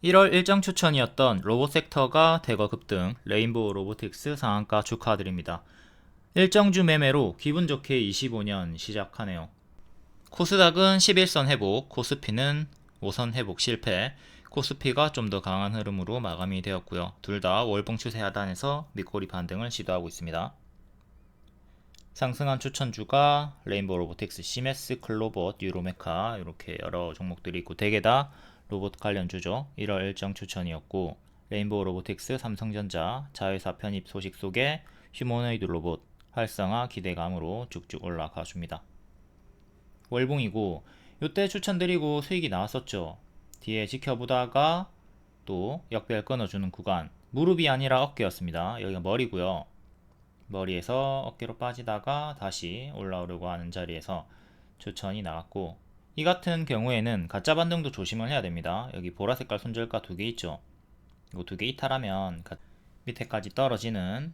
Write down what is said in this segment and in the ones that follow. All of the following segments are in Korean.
1월 일정 추천이었던 로봇섹터가 대거 급등, 레인보우 로보틱스 상한가 축하드립니다. 일정주 매매로 기분 좋게 25년 시작하네요. 코스닥은 11선 회복, 코스피는 5선 회복 실패, 코스피가 좀 더 강한 흐름으로 마감이 되었고요. 둘 다 월봉 추세 하단에서 밑꼬리 반등을 시도하고 있습니다. 상승한 추천주가 레인보우 로보틱스, 시메스, 클로봇, 유로메카 이렇게 여러 종목들이 있고 대개 다 로봇 관련주죠. 1월 일정 추천이었고 레인보우 로보틱스, 삼성전자, 자회사 편입 소식 속에 휴머노이드 로봇 활성화 기대감으로 쭉쭉 올라가 줍니다. 월봉이고 요때 추천드리고 수익이 나왔었죠. 뒤에 지켜보다가 또 역배열 끊어주는 구간, 무릎이 아니라 어깨였습니다. 여기가 머리고요. 머리에서 어깨로 빠지다가 다시 올라오려고 하는 자리에서 추천이 나왔고, 이 같은 경우에는 가짜 반등도 조심을 해야 됩니다. 여기 보라색깔 손절가 두 개 있죠. 이거 두 개 이탈하면 밑에까지 떨어지는,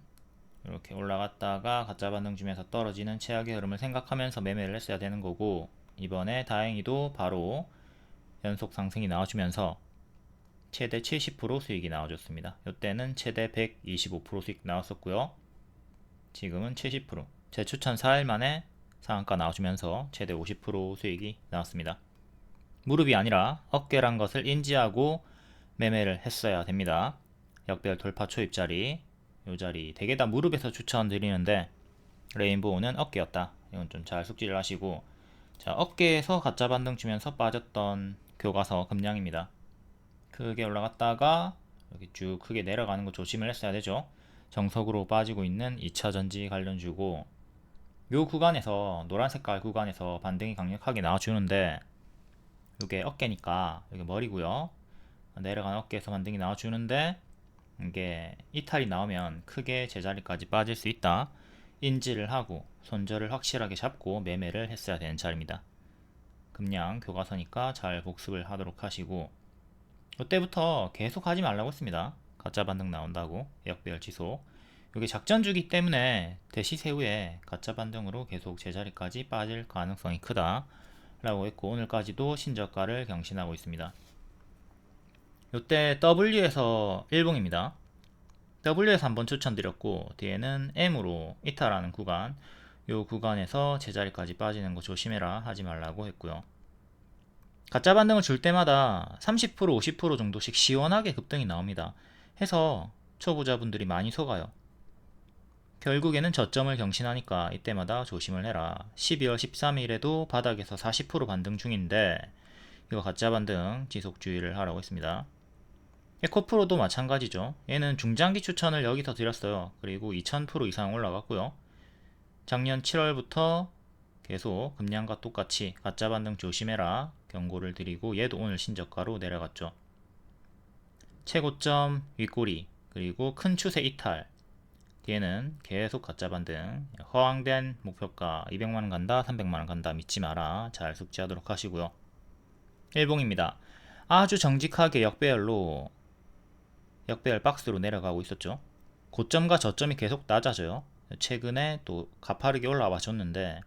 이렇게 올라갔다가 가짜 반등 주면서 떨어지는 최악의 흐름을 생각하면서 매매를 했어야 되는 거고, 이번에 다행히도 바로 연속 상승이 나와주면서 최대 70% 수익이 나와줬습니다. 이때는 최대 125% 수익 나왔었고요. 지금은 70%, 재추천 4일 만에 상한가 나와주면서 최대 50% 수익이 나왔습니다. 무릎이 아니라 어깨란 것을 인지하고 매매를 했어야 됩니다. 역별 돌파 초입 자리, 요 자리 대개 다 무릎에서 추천드리는데 레인보우는 어깨였다. 이건 좀 잘 숙지를 하시고, 자, 어깨에서 가짜 반등 주면서 빠졌던 교과서 금량입니다. 크게 올라갔다가 여기 쭉 크게 내려가는 거 조심을 했어야 되죠. 정석으로 빠지고 있는 2차전지 관련주고, 요 구간에서 노란 색깔 구간에서 반등이 강력하게 나와주는데 이게 어깨니까 여기 머리고요. 내려간 어깨에서 반등이 나와주는데 이게 이탈이 나오면 크게 제자리까지 빠질 수 있다 인지를 하고 손절을 확실하게 잡고 매매를 했어야 되는 자리입니다. 금량 교과서니까 잘 복습을 하도록 하시고, 이때부터 계속 하지 말라고 했습니다. 가짜 반등 나온다고 역배열 지속. 이게 작전주기 때문에 대시세 후에 가짜 반등으로 계속 제자리까지 빠질 가능성이 크다 라고 했고, 오늘까지도 신저가를 경신하고 있습니다. 이때 W에서 일봉입니다. W에서 한번 추천드렸고 뒤에는 M으로 이탈하는 구간, 요 구간에서 제자리까지 빠지는 거 조심해라 하지 말라고 했고요. 가짜 반등을 줄 때마다 30% 50% 정도씩 시원하게 급등이 나옵니다. 해서 초보자분들이 많이 속아요. 결국에는 저점을 경신하니까 이때마다 조심을 해라. 12월 13일에도 바닥에서 40% 반등 중인데 이거 가짜 반등 지속 주의를 하라고 했습니다. 에코프로도 마찬가지죠. 얘는 중장기 추천을 여기서 드렸어요. 그리고 2000% 이상 올라갔고요. 작년 7월부터 계속 금량과 똑같이 가짜 반등 조심해라 경고를 드리고, 얘도 오늘 신저가로 내려갔죠. 최고점 윗꼬리 그리고 큰 추세 이탈, 뒤에는 계속 가짜 반등, 허황된 목표가 200만원 간다 300만원 간다 믿지 마라. 잘 숙지하도록 하시고요. 일봉입니다. 아주 정직하게 역배열로 역배열 박스로 내려가고 있었죠. 고점과 저점이 계속 낮아져요. 최근에 또 가파르게 올라와 줬는데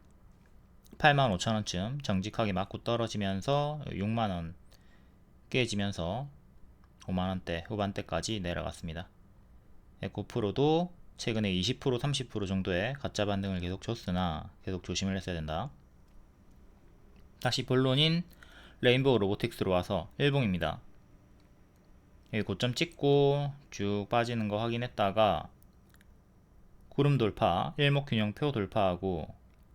85,000원쯤 정직하게 맞고 떨어지면서 6만원 깨지면서 5만원대 후반대까지 내려갔습니다. 에코프로도 최근에 20% 30% 정도의 가짜 반등을 계속 줬으나 계속 조심을 했어야 된다. 다시 본론인 레인보우 로보틱스로 와서 일봉입니다. 여기 고점 찍고 쭉 빠지는 거 확인했다가 구름 돌파, 일목균형표 돌파하고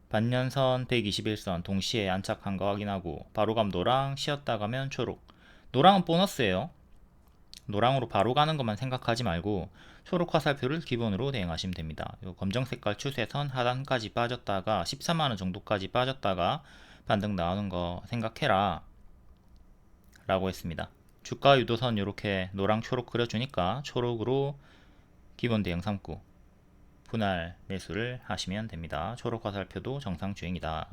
반년선 121선 동시에 안착한 거 확인하고 바로 감 노랑, 쉬었다 가면 초록. 노랑은 보너스예요. 노랑으로 바로 가는 것만 생각하지 말고 초록 화살표를 기본으로 대응하시면 됩니다. 요 검정 색깔 추세선 하단까지 빠졌다가 14만원 정도까지 빠졌다가 반등 나오는 거 생각해라 라고 했습니다. 주가 유도선 이렇게 노랑 초록 그려주니까 초록으로 기본 대응 삼고 분할 매수를 하시면 됩니다. 초록 화살표도 정상 주행이다.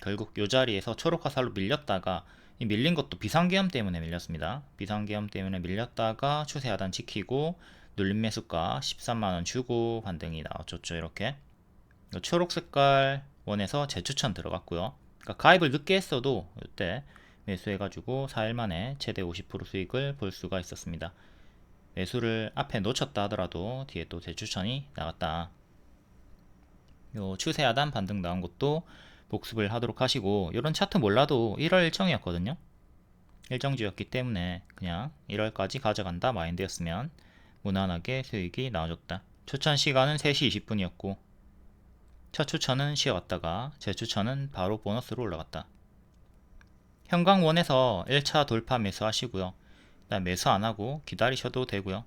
결국 이 자리에서 초록 화살로 밀렸다가, 이 밀린 것도 비상계엄 때문에 밀렸습니다. 비상계엄 때문에 밀렸다가 추세 하단 지키고 눌림 매수가 13만원 주고 반등이 나왔죠. 이렇게 초록 색깔 원에서 재추천 들어갔고요. 그러니까 가입을 늦게 했어도 이때 매수해가지고 4일 만에 최대 50% 수익을 볼 수가 있었습니다. 매수를 앞에 놓쳤다 하더라도 뒤에 또 재추천이 나갔다. 요 추세 하단 반등 나온 것도 복습을 하도록 하시고, 이런 차트 몰라도 1월 일정이었거든요. 일정주였기 때문에 그냥 1월까지 가져간다 마인드였으면 무난하게 수익이 나와줬다. 추천 시간은 3시 20분이었고 첫 추천은 쉬어갔다가 재추천은 바로 보너스로 올라갔다. 현강원에서 1차 돌파 매수하시고요. 일단 매수 안하고 기다리셔도 되고요.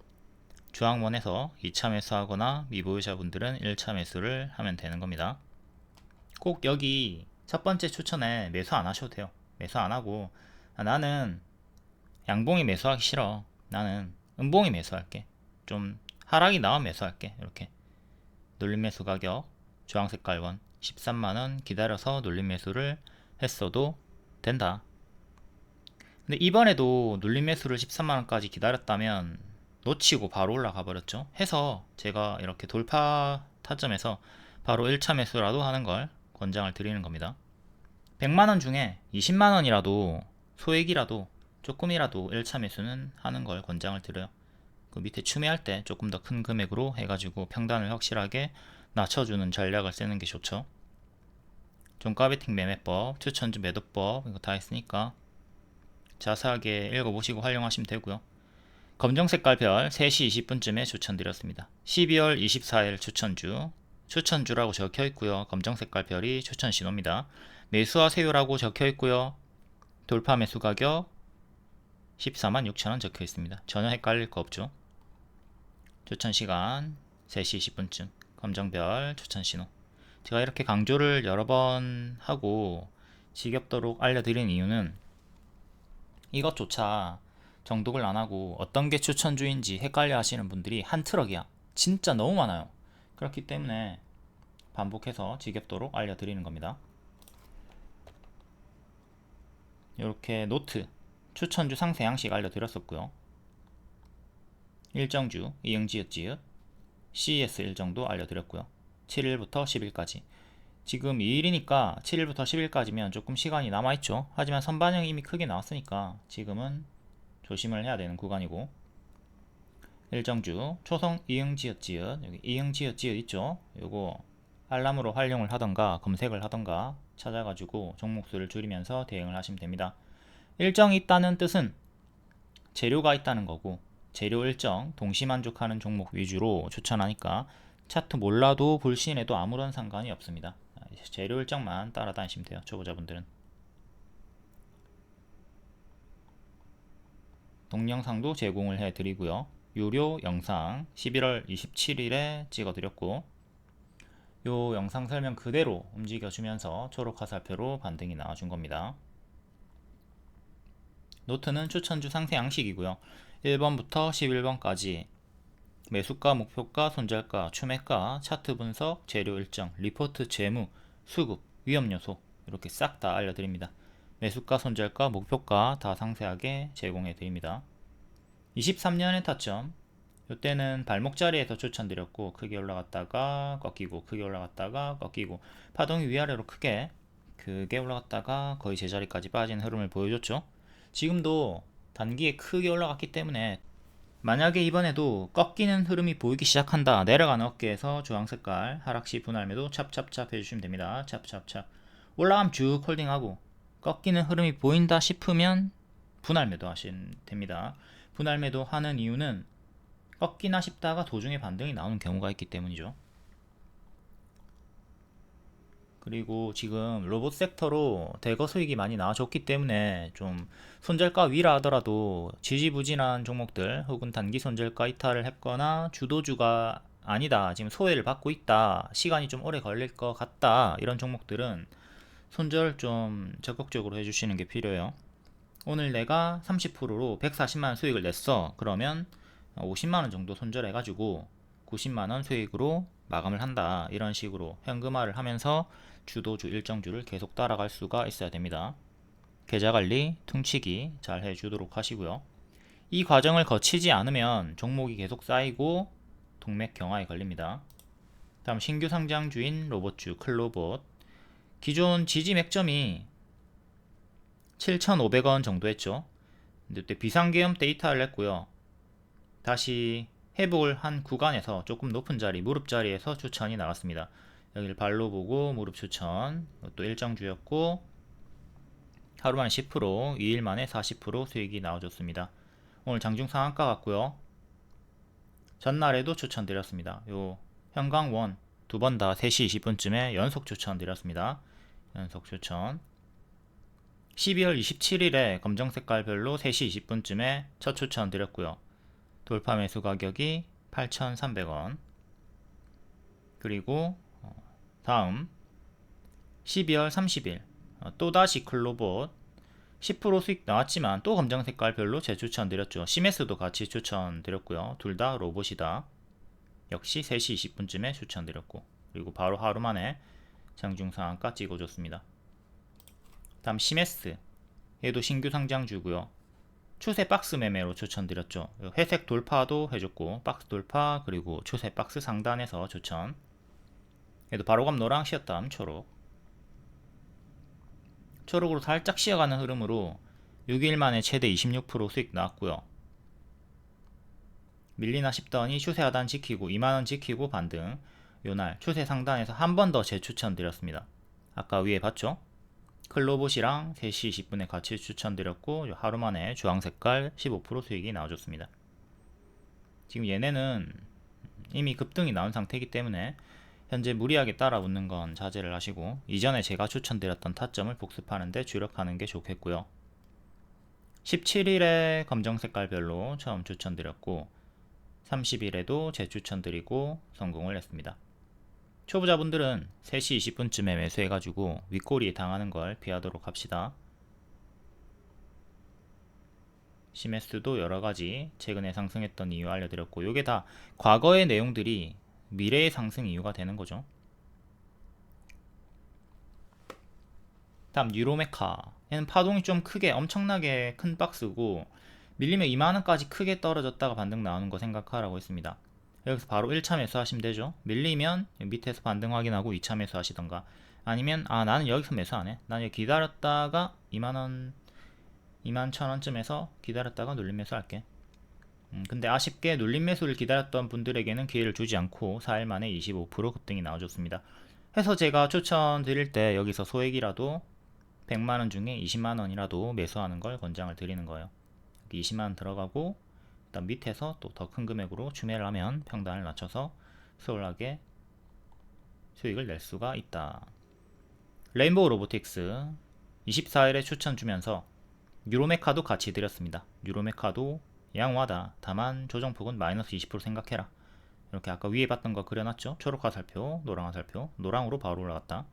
주황원에서 2차 매수하거나 미보유자분들은 1차 매수를 하면 되는 겁니다. 꼭 여기 첫 번째 추천에 매수 안 하셔도 돼요. 매수 안 하고 나는 양봉이 매수하기 싫어, 나는 음봉이 매수할게, 좀 하락이 나와 매수할게, 이렇게 눌림 매수 가격 주황색깔 원 13만원 기다려서 눌림 매수를 했어도 된다. 근데 이번에도 눌림 매수를 13만원까지 기다렸다면 놓치고 바로 올라가 버렸죠. 해서 제가 이렇게 돌파 타점에서 바로 1차 매수라도 하는 걸 권장을 드리는 겁니다. 100만원 중에 20만원이라도 소액이라도 조금이라도 1차 매수는 하는 걸 권장을 드려요. 그 밑에 추매할 때 조금 더 큰 금액으로 해가지고 평단을 확실하게 낮춰주는 전략을 쓰는 게 좋죠. 종가베팅 매매법, 추천주 매도법 이거 다 했으니까 자세하게 읽어보시고 활용하시면 되고요. 검정 색깔 별 3시 20분쯤에 추천드렸습니다. 12월 24일 추천주라고 적혀 있고요. 검정 색깔 별이 추천 신호입니다. 매수하세요라고 적혀 있고요. 돌파 매수 가격 146,000원 적혀 있습니다. 전혀 헷갈릴 거 없죠. 추천 시간 3시 20분쯤 검정별 추천 신호. 제가 이렇게 강조를 여러 번 하고 지겹도록 알려드린 이유는 이것조차 정독을 안 하고 어떤 게 추천주인지 헷갈려 하시는 분들이 한 트럭이야. 진짜 너무 많아요. 그렇기 때문에 반복해서 지겹도록 알려드리는 겁니다. 이렇게 노트 추천주 상세 양식 알려드렸었고요. 일정주 이응지읒지읒 CES 일정도 알려드렸고요. 7일부터 10일까지. 지금 2일이니까 7일부터 10일까지면 조금 시간이 남아있죠. 하지만 선반영이 이미 크게 나왔으니까 지금은 조심을 해야 되는 구간이고, 일정주 초성 이응지읒지읒 여기 이응지읒지읒 있죠. 요거 알람으로 활용을 하던가 검색을 하던가 찾아가지고 종목수를 줄이면서 대응을 하시면 됩니다. 일정이 있다는 뜻은 재료가 있다는 거고, 재료 일정 동시 만족하는 종목 위주로 추천하니까 차트 몰라도 불신해도 아무런 상관이 없습니다. 재료 일정만 따라다니시면 돼요. 초보자분들은. 동영상도 제공을 해드리고요. 유료 영상 11월 27일에 찍어드렸고, 요 영상 설명 그대로 움직여주면서 초록 화살표로 반등이 나와준 겁니다. 노트는 추천주 상세 양식이고요. 1번부터 11번까지 매수가, 목표가, 손절가, 추매가, 차트 분석, 재료 일정, 리포트, 재무, 수급, 위험 요소 이렇게 싹 다 알려드립니다. 매수가, 손절가, 목표가 다 상세하게 제공해 드립니다. 23년의 타점, 이때는 발목 자리에서 추천드렸고 크게 올라갔다가 꺾이고 크게 올라갔다가 꺾이고 파동이 위아래로 크게 올라갔다가 거의 제자리까지 빠진 흐름을 보여줬죠. 지금도 단기에 크게 올라갔기 때문에 만약에 이번에도 꺾이는 흐름이 보이기 시작한다, 내려가는 어깨에서 주황색깔 하락시 분할매도 찹찹찹 해주시면 됩니다. 찹찹찹 올라가면 쭉 홀딩하고 꺾이는 흐름이 보인다 싶으면 분할매도 하시면 됩니다. 분할매도 하는 이유는 꺾이나 싶다가 도중에 반등이 나오는 경우가 있기 때문이죠. 그리고 지금 로봇 섹터로 대거 수익이 많이 나와줬기 때문에 좀 손절가 위라 하더라도 지지부진한 종목들 혹은 단기 손절가 이탈을 했거나 주도주가 아니다, 지금 소외를 받고 있다, 시간이 좀 오래 걸릴 것 같다, 이런 종목들은 손절 좀 적극적으로 해주시는 게 필요해요. 오늘 내가 30%로 140만원 수익을 냈어. 그러면 50만원 정도 손절해가지고 90만원 수익으로 마감을 한다, 이런 식으로 현금화를 하면서 주도주 일정주를 계속 따라갈 수가 있어야 됩니다. 계좌관리, 퉁치기 잘 해주도록 하시고요. 이 과정을 거치지 않으면 종목이 계속 쌓이고 동맥 경화에 걸립니다. 다음 신규 상장주인 로봇주 클로봇. 기존 지지 맥점이 7,500원 정도 했죠. 근데 그때 비상계엄 데이터를 냈고요. 다시 회복을 한 구간에서 조금 높은 자리, 무릎 자리에서 추천이 나왔습니다. 여기를 발로 보고 무릎 추천, 또 일정주였고 하루 만에 10%, 2일 만에 40% 수익이 나와줬습니다. 오늘 장중 상한가 같고요. 전날에도 추천드렸습니다. 요 현강원 두 번 다 3시 20분쯤에 연속 추천드렸습니다. 연속 추천. 12월 27일에 검정 색깔별로 3시 20분쯤에 첫 추천 드렸고요. 돌파 매수 가격이 8,300원. 그리고 다음 12월 30일 또다시 클로봇 10% 수익 나왔지만 또 검정 색깔별로 재추천 드렸죠. CMS도 같이 추천 드렸고요. 둘 다 로봇이다. 역시 3시 20분쯤에 추천 드렸고, 그리고 바로 하루 만에 장중 상한가 찍어줬습니다. 다음 CMS, 얘도 신규 상장주고요. 추세 박스 매매로 추천드렸죠. 회색 돌파도 해줬고, 박스 돌파, 그리고 추세 박스 상단에서 추천. 얘도 바로감 노랑, 쉬었다음 초록. 초록으로 살짝 쉬어가는 흐름으로 6일 만에 최대 26% 수익 나왔고요. 밀리나 싶더니 추세 하단 지키고 2만원 지키고 반등. 요날 추세 상단에서 한 번 더 재추천 드렸습니다. 아까 위에 봤죠? 클로봇이랑 3시 20분에 같이 추천드렸고 하루 만에 주황색깔 15% 수익이 나와줬습니다. 지금 얘네는 이미 급등이 나온 상태이기 때문에 현재 무리하게 따라붙는 건 자제를 하시고 이전에 제가 추천드렸던 타점을 복습하는데 주력하는 게 좋겠고요. 17일에 검정 색깔별로 처음 추천드렸고 30일에도 재추천드리고 성공을 했습니다. 초보자분들은 3시 20분쯤에 매수해가지고 윗꼬리에 당하는 걸 피하도록 합시다. CMS도 여러가지 최근에 상승했던 이유 알려드렸고, 이게 다 과거의 내용들이 미래의 상승 이유가 되는 거죠. 다음 유로메카, 얘는 파동이 좀 크게 엄청나게 큰 박스고 밀리면 2만원까지 크게 떨어졌다가 반등 나오는 거 생각하라고 했습니다. 여기서 바로 1차 매수 하시면 되죠. 밀리면 밑에서 반등 확인하고 2차 매수 하시던가, 아니면 나는 여기서 매수 안해, 나는 여기 기다렸다가 2만원 21,000원쯤에서 기다렸다가 눌림 매수 할게. 근데 아쉽게 눌림 매수를 기다렸던 분들에게는 기회를 주지 않고 4일 만에 25% 급등이 나와줬습니다. 해서 제가 추천드릴 때 여기서 소액이라도 100만원 중에 20만원이라도 매수하는 걸 권장을 드리는 거예요. 20만원 들어가고 일단 밑에서 또 더 큰 금액으로 추매를 하면 평단을 낮춰서 수월하게 수익을 낼 수가 있다. 레인보우 로보틱스 24일에 추천 주면서 유로메카도 같이 드렸습니다. 유로메카도 양호하다. 다만 조정폭은 마이너스 20% 생각해라. 이렇게 아까 위에 봤던 거 그려놨죠. 초록 화살표, 노랑 화살표. 노랑으로 바로 올라갔다.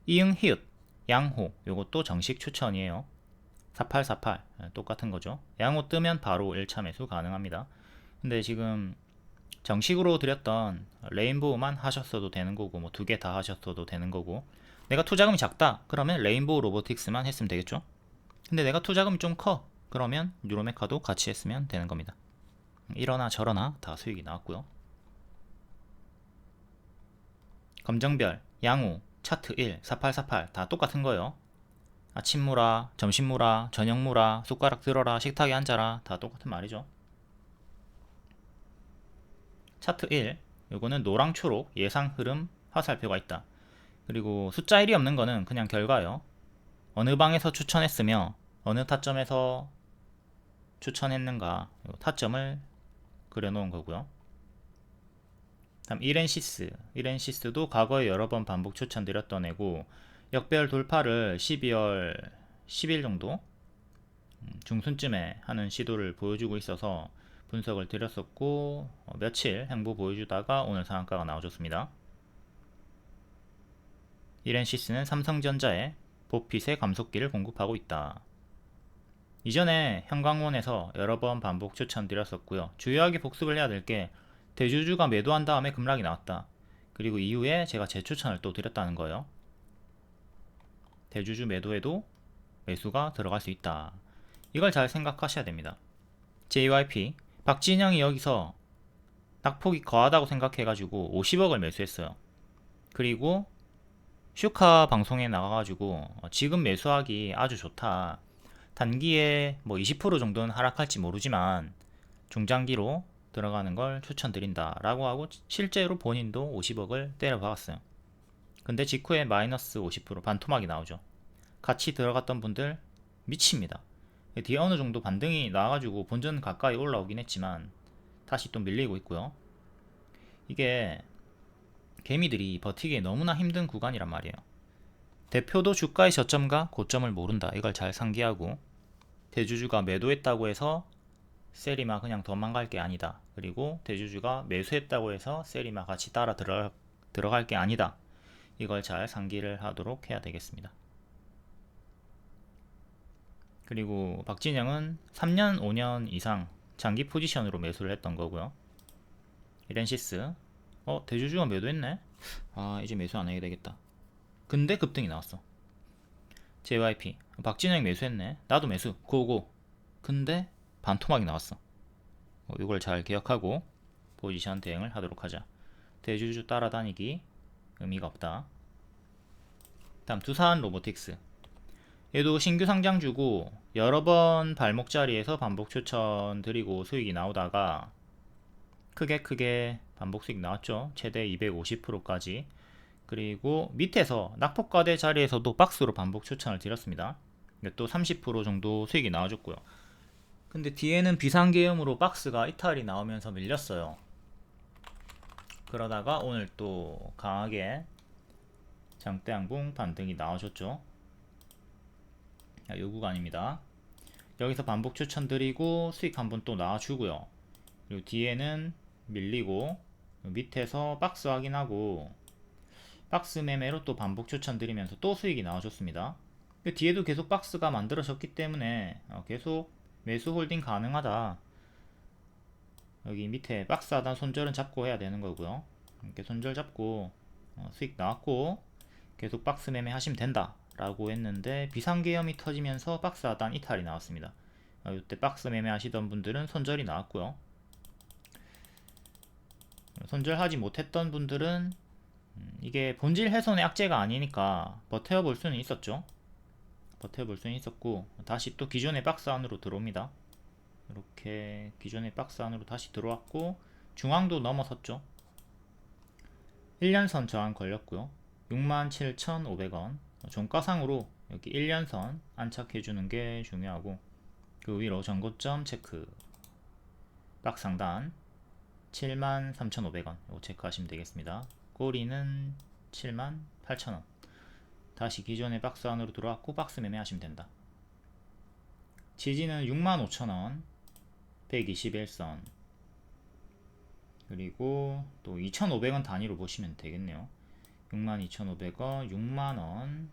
이응 히읗 양호, 요것도 정식 추천이에요. 4848 똑같은 거죠. 양호 뜨면 바로 1차 매수 가능합니다. 근데 지금 정식으로 드렸던 레인보우만 하셨어도 되는 거고, 뭐 두 개 다 하셨어도 되는 거고, 내가 투자금이 작다 그러면 레인보우 로보틱스만 했으면 되겠죠. 근데 내가 투자금이 좀 커 그러면 유로메카도 같이 했으면 되는 겁니다. 이러나 저러나 다 수익이 나왔고요. 검정별, 양호, 차트 1, 4848 다 똑같은 거예요. 아침 무라, 점심 무라, 저녁 무라, 숟가락 들어라, 식탁에 앉아라, 다 똑같은 말이죠. 차트 1, 요거는 노랑 초록 예상 흐름 화살표가 있다. 그리고 숫자 1이 없는 거는 그냥 결과예요. 어느 방에서 추천했으며 어느 타점에서 추천했는가, 타점을 그려놓은 거고요. 다음 이렌시스도 과거에 여러 번 반복 추천드렸던 애고, 역별 돌파를 12월 10일 정도 중순쯤에 하는 시도를 보여주고 있어서 분석을 드렸었고, 며칠 행보 보여주다가 오늘 상한가가 나와줬습니다. 이렌시스는 삼성전자에 보핏의 감속기를 공급하고 있다. 이전에 현강원에서 여러 번 반복 추천드렸었고요. 주요하게 복습을 해야 될 게 대주주가 매도한 다음에 급락이 나왔다. 그리고 이후에 제가 재추천을 또 드렸다는 거예요. 대주주 매도에도 매수가 들어갈 수 있다. 이걸 잘 생각하셔야 됩니다. JYP 박진영이 여기서 낙폭이 거하다고 생각해가지고 50억을 매수했어요. 그리고 슈카 방송에 나가가지고 지금 매수하기 아주 좋다. 단기에 뭐 20% 정도는 하락할지 모르지만 중장기로 들어가는 걸 추천드린다 라고 하고 실제로 본인도 50억을 때려박았어요. 근데 직후에 마이너스 50% 반토막이 나오죠. 같이 들어갔던 분들 미칩니다. 뒤에 어느 정도 반등이 나와가지고 본전 가까이 올라오긴 했지만 다시 또 밀리고 있고요. 이게 개미들이 버티기 너무나 힘든 구간이란 말이에요. 대표도 주가의 저점과 고점을 모른다. 이걸 잘 상기하고 대주주가 매도했다고 해서 세리마 그냥 도망갈 게 아니다. 그리고 대주주가 매수했다고 해서 세리마 같이 따라 들어갈 게 아니다. 이걸 잘 상기를 하도록 해야 되겠습니다. 그리고 박진영은 3년, 5년 이상 장기 포지션으로 매수를 했던 거고요. 이렌시스 대주주가 매도했네? 이제 매수 안 해야 되겠다. 근데 급등이 나왔어. JYP 박진영이 매수했네. 나도 매수 고고. 근데 반토막이 나왔어. 이걸 잘 기억하고 포지션 대응을 하도록 하자. 대주주 따라다니기 의미가 없다. 다음 두산 로보틱스. 얘도 신규 상장주고 여러 번 발목 자리에서 반복 추천 드리고 수익이 나오다가 크게 반복 수익 나왔죠. 최대 250%까지. 그리고 밑에서 낙폭과대 자리에서도 박스로 반복 추천을 드렸습니다. 또 30% 정도 수익이 나와줬고요. 근데 뒤에는 비상계엄으로 박스가 이탈이 나오면서 밀렸어요. 그러다가 오늘 또 강하게 장대양봉 반등이 나와줬죠. 이 구간입니다. 여기서 반복 추천드리고 수익 한번 또 나와주고요. 그리고 뒤에는 밀리고 밑에서 박스 확인하고 박스 매매로 또 반복 추천드리면서 또 수익이 나와줬습니다. 뒤에도 계속 박스가 만들어졌기 때문에 계속 매수 홀딩 가능하다. 여기 밑에 박스 하단 손절은 잡고 해야 되는 거고요. 이렇게 손절 잡고 수익 나왔고 계속 박스 매매 하시면 된다 라고 했는데 비상계엄이 터지면서 박스 하단 이탈이 나왔습니다. 이때 박스 매매 하시던 분들은 손절이 나왔고요. 손절하지 못했던 분들은 이게 본질 훼손의 악재가 아니니까 버텨볼 수는 있었죠. 버텨볼 수는 있었고 다시 또 기존의 박스 안으로 들어옵니다. 이렇게 기존의 박스 안으로 다시 들어왔고 중앙도 넘어섰죠. 1년선 저항 걸렸고요. 67,500원 종가상으로 여기 1년선 안착해주는 게 중요하고 그 위로 전고점 체크 박스 상단 73,500원 이거 체크하시면 되겠습니다. 꼬리는 78,000원 다시 기존의 박스 안으로 들어왔고 박스 매매하시면 된다. 지지는 65,000원 121선 그리고 또 2,500원 단위로 보시면 되겠네요. 62,500원 6만원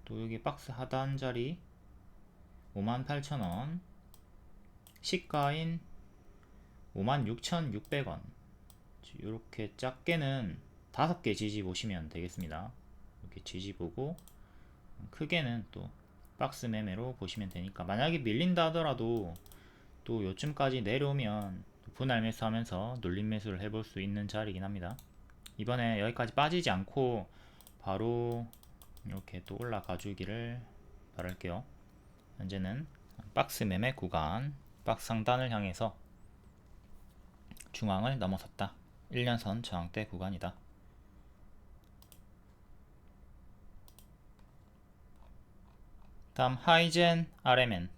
또 여기 박스 하단 자리 58,000원 시가인 56,600원 이렇게 작게는 5개 지지 보시면 되겠습니다. 이렇게 지지 보고 크게는 또 박스 매매로 보시면 되니까 만약에 밀린다 하더라도 또 요쯤까지 내려오면 분할 매수하면서 눌림 매수를 해볼 수 있는 자리이긴 합니다. 이번에 여기까지 빠지지 않고 바로 이렇게 또 올라가 주기를 바랄게요. 현재는 박스 매매 구간 박스 상단을 향해서 중앙을 넘어섰다. 1년선 저항대 구간이다. 다음 하이젠 RMN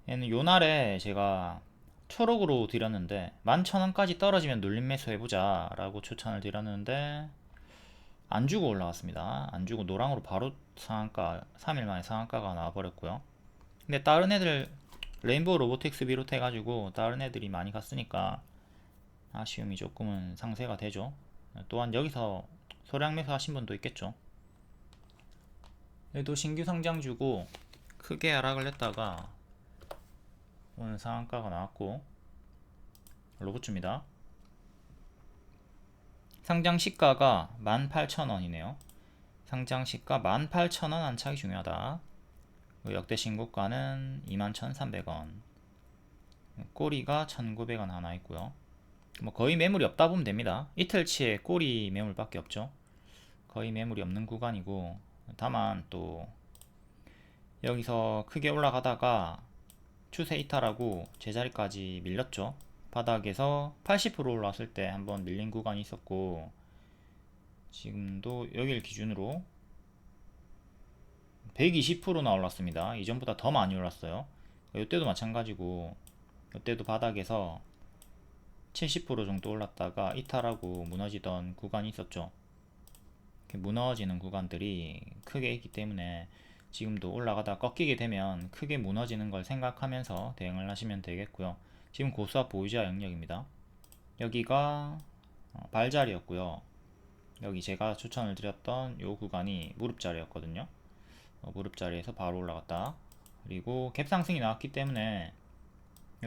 얘는 요날에 제가 초록으로 드렸는데 11,000원까지 떨어지면 눌림 매수 해보자 라고 추천을 드렸는데 안 주고 올라왔습니다. 안 주고 노랑으로 바로 상한가 3일 만에 상한가가 나와버렸고요. 근데 다른 애들 레인보우 로보틱스 비롯해 가지고 다른 애들이 많이 갔으니까 아쉬움이 조금은 상쇄가 되죠. 또한 여기서 소량 매수 하신 분도 있겠죠. 얘도 신규 상장 주고 크게 하락을 했다가 오늘 상한가가 나왔고 로봇주입니다. 상장 시가가 18,000원이네요. 상장 시가 18,000원 안착이 중요하다. 역대 신고가는 21,300원. 꼬리가 1,900원 하나 있고요. 뭐 거의 매물이 없다 보면 됩니다. 이틀치에 꼬리 매물밖에 없죠. 거의 매물이 없는 구간이고, 다만 또 여기서 크게 올라가다가 추세 이탈하고 제자리까지 밀렸죠. 바닥에서 80% 올라왔을 때 한번 밀린 구간이 있었고, 지금도 여기를 기준으로 120%나 올랐습니다. 이전보다 더 많이 올랐어요. 이때도 마찬가지고, 이때도 바닥에서 70% 정도 올랐다가 이탈하고 무너지던 구간이 있었죠. 이렇게 무너지는 구간들이 크게 있기 때문에 지금도 올라가다 꺾이게 되면 크게 무너지는 걸 생각하면서 대응을 하시면 되겠고요. 지금 고수와 보유자 영역입니다. 여기가 발자리였고요. 여기 제가 추천을 드렸던 요 구간이 무릎자리였거든요. 무릎자리에서 바로 올라갔다. 그리고 갭상승이 나왔기 때문에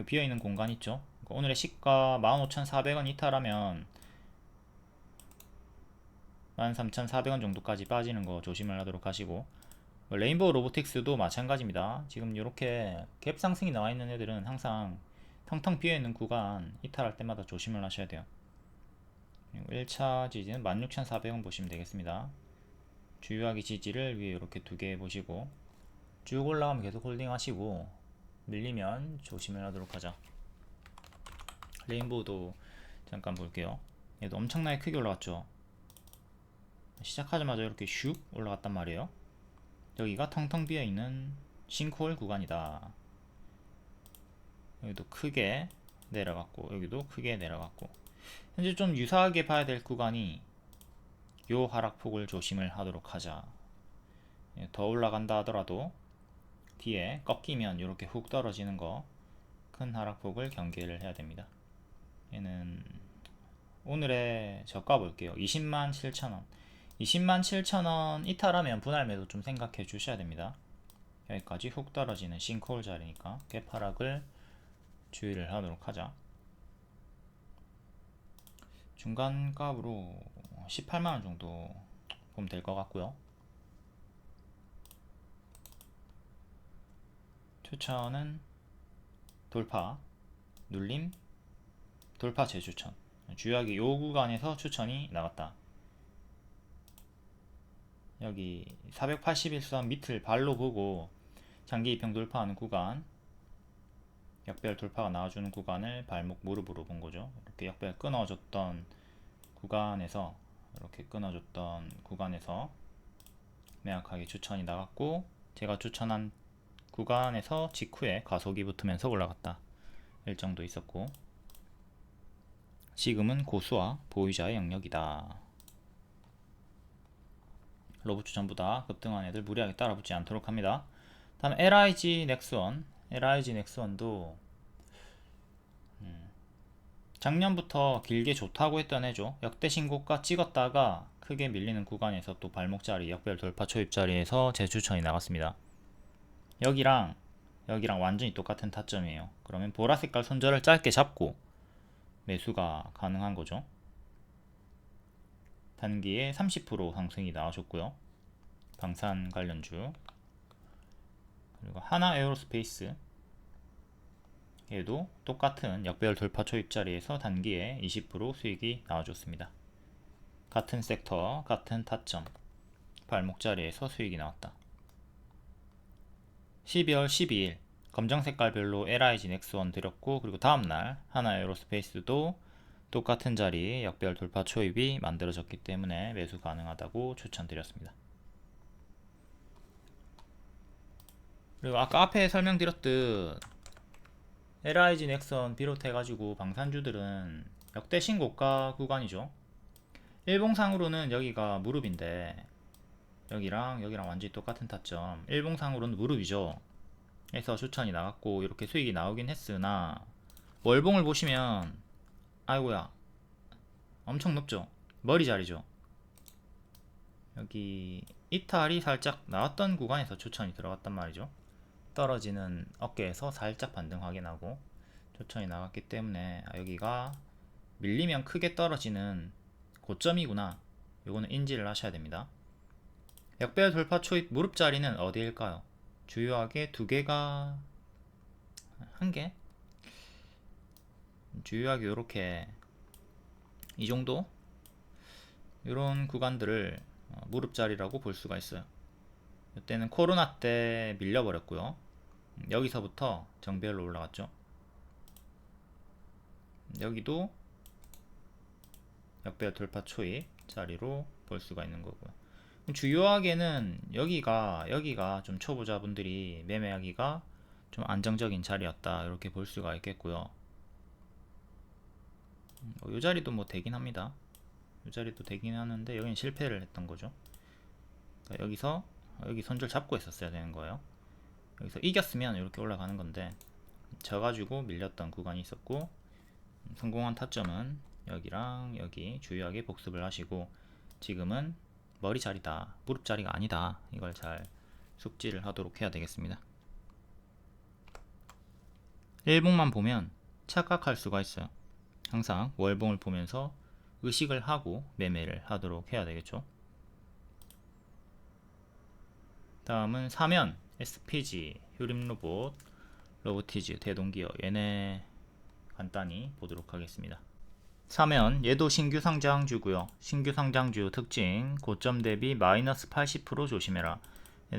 비어있는 공간 있죠. 오늘의 시가 15,400원 이탈하면 13,400원 정도까지 빠지는 거 조심을 하도록 하시고, 레인보우 로보틱스도 마찬가지입니다. 지금 이렇게 갭 상승이 나와 있는 애들은 항상 텅텅 비어 있는 구간 이탈할 때마다 조심을 하셔야 돼요. 1차 지지는 16,400원 보시면 되겠습니다. 주요하게 지지를 위에 이렇게 두 개 보시고, 쭉 올라가면 계속 홀딩 하시고, 밀리면 조심을 하도록 하자. 레인보우도 잠깐 볼게요. 얘도 엄청나게 크게 올라갔죠. 시작하자마자 이렇게 슉 올라갔단 말이에요. 여기가 텅텅 비어있는 싱크홀 구간이다. 여기도 크게 내려갔고, 여기도 크게 내려갔고, 현재 좀 유사하게 봐야 될 구간이 요 하락폭을 조심을 하도록 하자. 더 올라간다 하더라도 뒤에 꺾이면 이렇게 훅 떨어지는 거, 큰 하락폭을 경계를 해야 됩니다. 얘는 오늘의 저가 볼게요. 20만 7천원. 20만 7천원 이탈하면 분할 매도 좀 생각해 주셔야 됩니다. 여기까지 훅 떨어지는 싱크홀 자리니까 갭 하락을 주의를 하도록 하자. 중간 값으로 18만원 정도 보면 될 것 같고요. 추천은 돌파, 눌림, 돌파 재추천. 주요하게 요 구간에서 추천이 나갔다. 여기 481선 밑을 발로 보고 장기 이평 돌파하는 구간, 역별 돌파가 나와주는 구간을 발목 무릎으로 본 거죠. 이렇게 역별 끊어줬던 구간에서, 이렇게 끊어줬던 구간에서 매약하게 추천이 나갔고, 제가 추천한 구간에서 직후에 가속이 붙으면서 올라갔다. 일정도 있었고, 지금은 고수와 보유자의 영역이다. 로봇주 전부 다 급등한 애들 무리하게 따라붙지 않도록 합니다. 다음 LIG 넥스원. LIG 넥스원도 작년부터 길게 좋다고 했던 애죠. 역대 신고가 찍었다가 크게 밀리는 구간에서 또 발목자리, 역별 돌파 초입 자리에서 재추천이 나갔습니다. 여기랑 여기랑 완전히 똑같은 타점이에요. 그러면 보라색깔 손절을 짧게 잡고 매수가 가능한 거죠. 단기에 30% 상승이 나와줬고요. 방산 관련주. 그리고 하나 에어로스페이스, 얘도 똑같은 역별 돌파 초입 자리에서 단기에 20% 수익이 나와줬습니다. 같은 섹터, 같은 타점, 발목 자리에서 수익이 나왔다. 12월 12일 검정 색깔별로 LIG 넥스원 드렸고, 그리고 다음날 하나 에어로스페이스도 똑같은 자리 역별 돌파 초입이 만들어졌기 때문에 매수 가능하다고 추천드렸습니다. 그리고 아까 앞에 설명드렸듯 LIG 넥선 비롯해가지고 방산주들은 역대 신고가 구간이죠. 일봉상으로는 여기가 무릎인데, 여기랑 여기랑 완전히 똑같은 타점. 일봉상으로는 무릎이죠. 그래서 추천이 나갔고 이렇게 수익이 나오긴 했으나, 월봉을 보시면 아이고야 엄청 높죠. 머리 자리죠. 여기 이탈이 살짝 나왔던 구간에서 추천이 들어갔단 말이죠. 떨어지는 어깨에서 살짝 반등 확인하고 추천이 나갔기 때문에 여기가 밀리면 크게 떨어지는 고점이구나, 요거는 인지를 하셔야 됩니다. 역별 돌파 초입 무릎 자리는 어디일까요? 주요하게 두 개가, 한 개? 주요하게 요렇게 이 정도? 요런 구간들을 무릎 자리라고 볼 수가 있어요. 이때는 코로나 때 밀려버렸고요. 여기서부터 정배열로 올라갔죠. 여기도 역배열 돌파 초입 자리로 볼 수가 있는 거고요. 주요하게는 여기가 좀 초보자분들이 매매하기가 좀 안정적인 자리였다 이렇게 볼 수가 있겠고요. 이 자리도 뭐 되긴 합니다. 이 자리도 되긴 하는데 여기는 실패를 했던 거죠. 그러니까 여기 손절 잡고 있었어야 되는 거예요. 여기서 이겼으면 이렇게 올라가는 건데 져가지고 밀렸던 구간이 있었고, 성공한 타점은 여기랑 여기 주요하게 복습을 하시고, 지금은 머리 자리다, 무릎 자리가 아니다, 이걸 잘 숙지를 하도록 해야 되겠습니다. 1봉만 보면 착각할 수가 있어요. 항상 월봉을 보면서 의식을 하고 매매를 하도록 해야 되겠죠. 다음은 사면, SPG, 휴림로봇, 로보티즈, 대동기업, 얘네 간단히 보도록 하겠습니다. 사면, 얘도 신규 상장주고요. 신규 상장주 특징, 고점 대비 마이너스 80% 조심해라.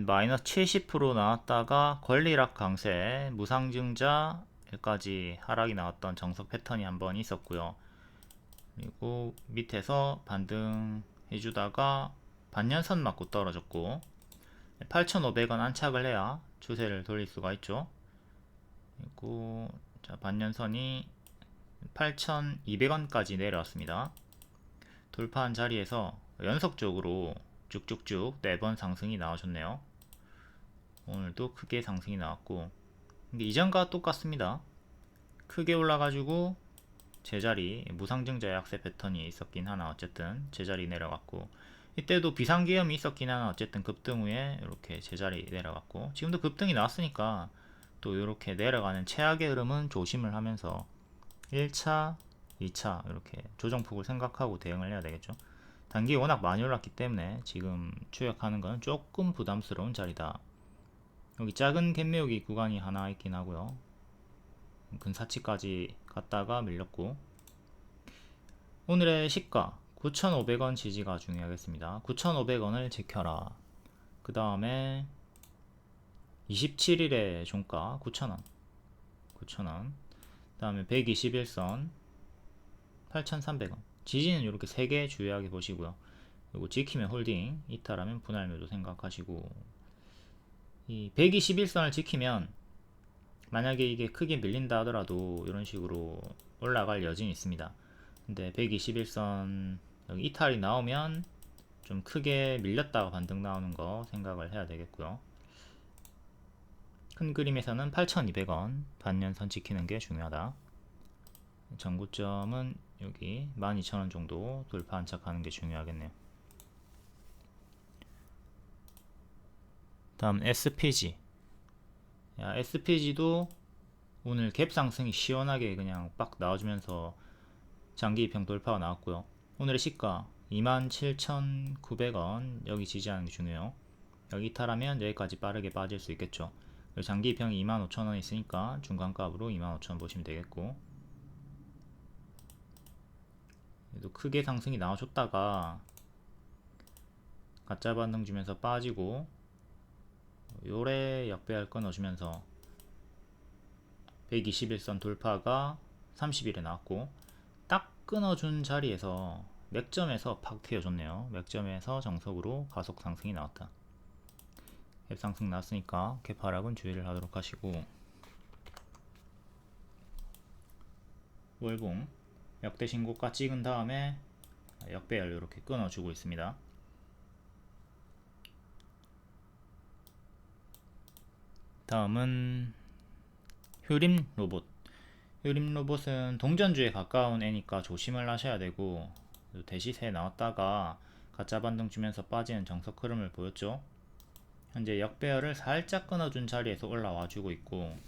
마이너스 70% 나왔다가 권리락 강세, 무상증자까지 하락이 나왔던 정석 패턴이 한번 있었고요. 그리고 밑에서 반등해주다가 반년선 맞고 떨어졌고, 8,500원 안착을 해야 추세를 돌릴 수가 있죠. 그리고 자, 반년선이 8,200원까지 내려왔습니다. 돌파한 자리에서 연속적으로 쭉쭉쭉 4번 상승이 나와줬네요. 오늘도 크게 상승이 나왔고, 이게 이전과 똑같습니다. 크게 올라가지고 제자리 무상증자 약세 패턴이 있었긴 하나 어쨌든 제자리 내려갔고, 이때도 비상기염이 있었긴 하나 어쨌든 급등 후에 이렇게 제자리 내려갔고, 지금도 급등이 나왔으니까 또 이렇게 내려가는 최악의 흐름은 조심을 하면서 1차, 2차 이렇게 조정폭을 생각하고 대응을 해야 되겠죠. 단기 워낙 많이 올랐기 때문에 지금 추격하는 건 조금 부담스러운 자리다. 여기 작은 갭매우기 구간이 하나 있긴 하고요. 근사치까지 갔다가 밀렸고, 오늘의 시가 9,500원 지지가 중요하겠습니다. 9,500원을 지켜라. 그 다음에 27일의 종가 9,000원, 9,000원. 그 다음에 121선 8,300원. 지지는 이렇게 3개 주요하게 보시고요. 그리고 지키면 홀딩, 이탈하면 분할매도 생각하시고, 이 121선을 지키면 만약에 이게 크게 밀린다 하더라도 이런 식으로 올라갈 여진이 있습니다. 근데 121선 여기 이탈이 나오면 좀 크게 밀렸다가 반등 나오는 거 생각을 해야 되겠고요. 큰 그림에서는 8,200원 반년선 지키는 게 중요하다. 전고점은 여기 12,000원 정도 돌파 안착하는 게 중요하겠네요. 다음 SPG. SPG도 오늘 갭 상승이 시원하게 그냥 빡 나와주면서 장기 입형 돌파가 나왔고요. 오늘의 시가 27,900원, 여기 지지하는 게 중요해요. 여기 이탈하면 여기까지 빠르게 빠질 수 있겠죠. 장기 입형이 25,000원 있으니까 중간값으로 25,000원 보시면 되겠고, 또 크게 상승이 나와줬다가 가짜 반등 주면서 빠지고, 요래 역배열 끊어주면서 121선 돌파가 30일에 나왔고, 딱 끊어준 자리에서 맥점에서 팍 튀어줬네요. 맥점에서 정석으로 가속 상승이 나왔다. 갭 상승 나왔으니까 갭 하락은 주의를 하도록 하시고, 월봉 역대 신고가 찍은 다음에 역배열 이렇게 끊어주고 있습니다. 다음은 휴림 로봇. 휴림 로봇은 동전주에 가까운 애니까 조심을 하셔야 되고, 대시세 나왔다가 가짜 반등 주면서 빠지는 정석 흐름을 보였죠. 현재 역배열을 살짝 끊어준 자리에서 올라와 주고 있고,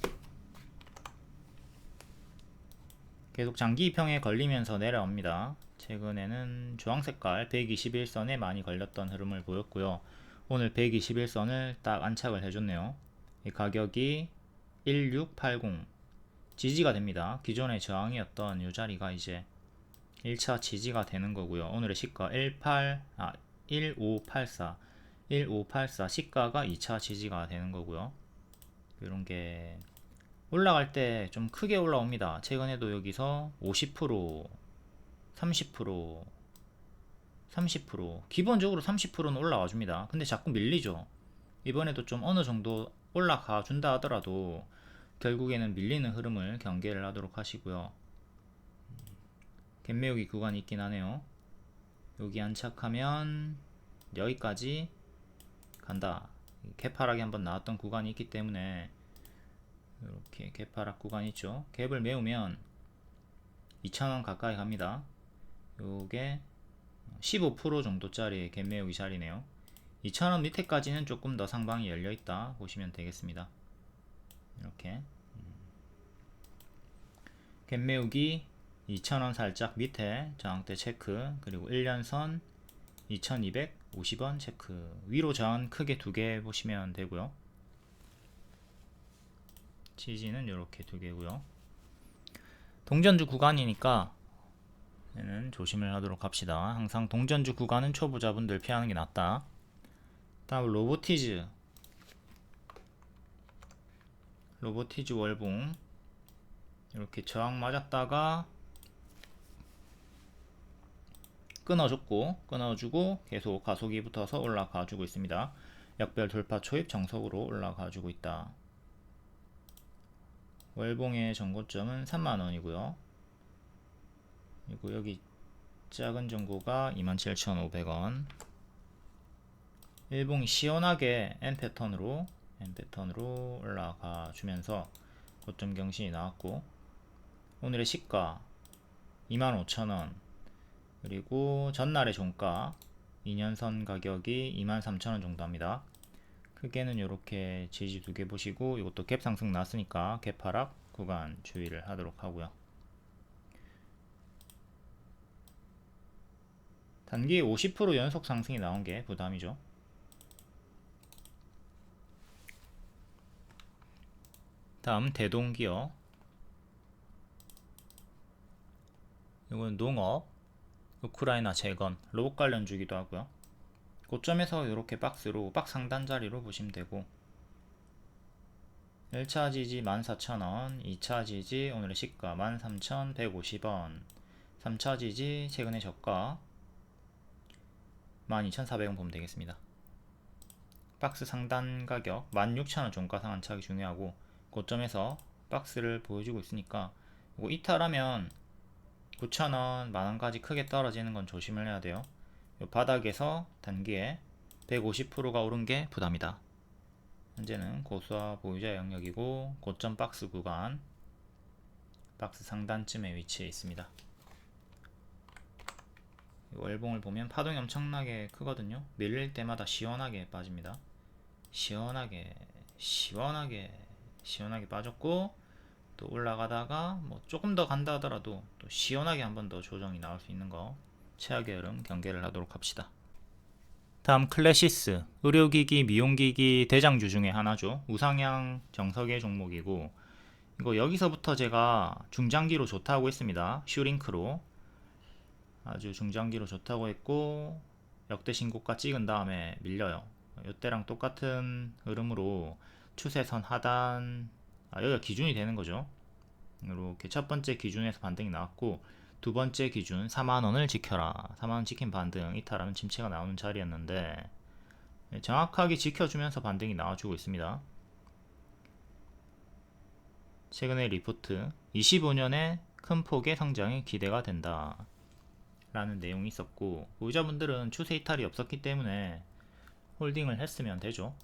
계속 장기 입형에 걸리면서 내려옵니다. 최근에는 주황색깔 121선에 많이 걸렸던 흐름을 보였고요. 오늘 121선을 딱 안착을 해줬네요. 이 가격이 1680 지지가 됩니다. 기존의 저항이었던 이 자리가 이제 1차 지지가 되는 거고요. 오늘의 시가 1584 1584 시가가 2차 지지가 되는 거고요. 이런 게 올라갈 때 좀 크게 올라옵니다. 최근에도 여기서 50% 30% 30% 기본적으로 30%는 올라와 줍니다. 근데 자꾸 밀리죠. 이번에도 좀 어느 정도 올라가 준다 하더라도 결국에는 밀리는 흐름을 경계를 하도록 하시고요. 갭매우기 구간이 있긴 하네요. 여기 안착하면 여기까지 간다. 개파락이 한번 나왔던 구간이 있기 때문에 이렇게 개파락 구간이 있죠. 갭을 메우면 2,000원 가까이 갑니다. 요게 15% 정도짜리 갭 메우기 자리네요. 2,000원 밑에까지는 조금 더 상방이 열려있다 보시면 되겠습니다. 이렇게 갭 메우기 2,000원 살짝 밑에 저항대 체크, 그리고 1년선 2,250원 체크, 위로 저항 크게 두 개 보시면 되고요. 지지는 이렇게 두 개고요. 동전주 구간이니까 얘는 조심을 하도록 합시다. 항상 동전주 구간은 초보자분들 피하는 게 낫다. 다음 로보티즈 월봉 이렇게 저항 맞았다가 끊어주고 계속 가속이 붙어서 올라가 주고 있습니다. 역별 돌파 초입 정석으로 올라가 주고 있다. 월봉의 전고점은 3만원이고요. 그리고 여기 작은 전고가 27,500원. 일봉이 시원하게 N 패턴으로 올라가 주면서 고점 경신이 나왔고, 오늘의 시가 25,000원, 그리고 전날의 종가 2년선 가격이 23,000원 정도 합니다. 크게는 이렇게 지지 두 개 보시고, 이것도 갭 상승 났으니까 갭 하락 구간 주의를 하도록 하고요. 단기 50% 연속 상승이 나온 게 부담이죠. 다음 대동기업, 이건 농업, 우크라이나 재건, 로봇 관련 주기도 하고요. 고점에서 이렇게 박스로 박 상단 자리로 보시면 되고, 1차 지지 14,000원, 2차 지지 오늘의 시가 13,150원, 3차 지지 최근의 저가 12,400원 보면 되겠습니다. 박스 상단 가격 16,000원 종가 상한착이 중요하고, 고점에서 박스를 보여주고 있으니까 이거 이탈하면 9,000원, 만원까지 크게 떨어지는 건 조심을 해야 돼요. 이 바닥에서 단기에 150%가 오른 게 부담이다. 현재는 고수와 보유자 영역이고, 고점 박스 구간 박스 상단쯤에 위치해 있습니다. 월봉을 보면 파동이 엄청나게 크거든요. 밀릴 때마다 시원하게 빠집니다. 시원하게 빠졌고, 또 올라가다가 뭐 조금 더 간다 하더라도 또 시원하게 한 번 더 조정이 나올 수 있는 거 최악의 흐름 경계를 하도록 합시다. 다음 클래시스, 의료기기, 미용기기 대장주 중에 하나죠. 우상향 정석의 종목이고, 이거 여기서부터 제가 중장기로 좋다고 했습니다. 슈링크로 아주 중장기로 좋다고 했고, 역대 신고가 찍은 다음에 밀려요. 이때랑 똑같은 흐름으로 추세선 하단, 여기가 기준이 되는 거죠. 이렇게 첫 번째 기준에서 반등이 나왔고, 두 번째 기준 4만원을 지켜라, 4만원 지킨 반등, 이탈하면 침체가 나오는 자리였는데 정확하게 지켜주면서 반등이 나와주고 있습니다. 최근의 리포트 25년에 큰 폭의 성장이 기대가 된다 라는 내용이 있었고, 보유자분들은 추세 이탈이 없었기 때문에 홀딩을 했으면 되죠.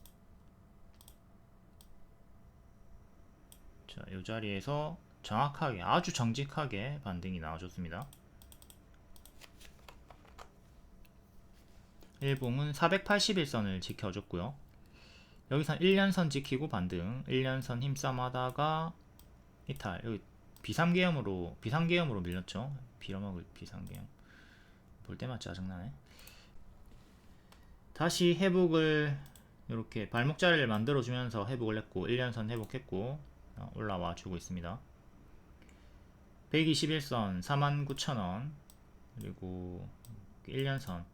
자, 이 자리에서 정확하게 아주 정직하게 반등이 나와줬습니다. 일봉은 481선을 지켜줬고요. 여기서 1년선 지키고 반등, 1년선 힘싸움하다가 이탈. 여기 비상계엄으로 밀렸죠. 빌어먹을 비상계엄. 볼 때마다 짜증나네. 다시 회복을 이렇게 발목자리를 만들어주면서 회복을 했고, 1년선 회복했고 올라와 주고 있습니다. 121선 49,000원, 그리고 1년선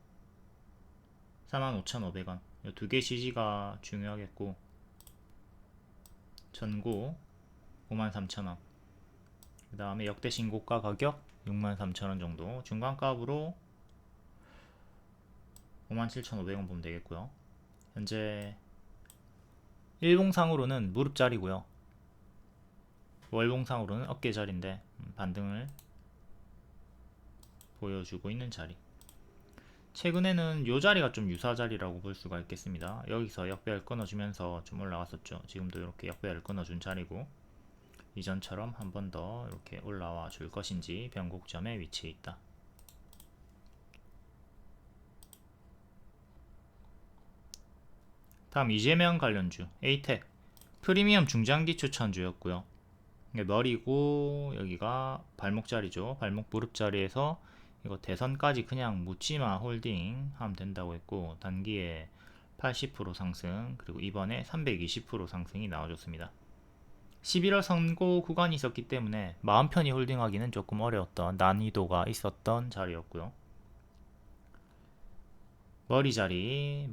45,500원. 이 두 개 CG가 중요하겠고, 전고 53,000원. 그 다음에 역대 신고가 가격 63,000원 정도, 중간값으로 57,500원 보면 되겠고요. 현재 일봉상으로는 무릎자리고요, 월봉상으로는 어깨자리인데 반등을 보여주고 있는 자리. 최근에는 이 자리가 좀 유사 자리라고 볼 수가 있겠습니다. 여기서 역배열 끊어주면서 좀 올라갔었죠. 지금도 이렇게 역배열 끊어준 자리고, 이전처럼 한 번 더 이렇게 올라와 줄 것인지 변곡점에 위치해 있다. 다음 이재명 관련주 에이텍 프리미엄 중장기 추천주였고요. 머리고 여기가 발목 자리죠. 발목 무릎 자리에서 이거 대선까지 그냥 묻지마 홀딩 하면 된다고 했고, 단기에 80% 상승, 그리고 이번에 320% 상승이 나와줬습니다. 11월 선고 구간이 있었기 때문에 마음 편히 홀딩하기는 조금 어려웠던, 난이도가 있었던 자리였고요. 머리자리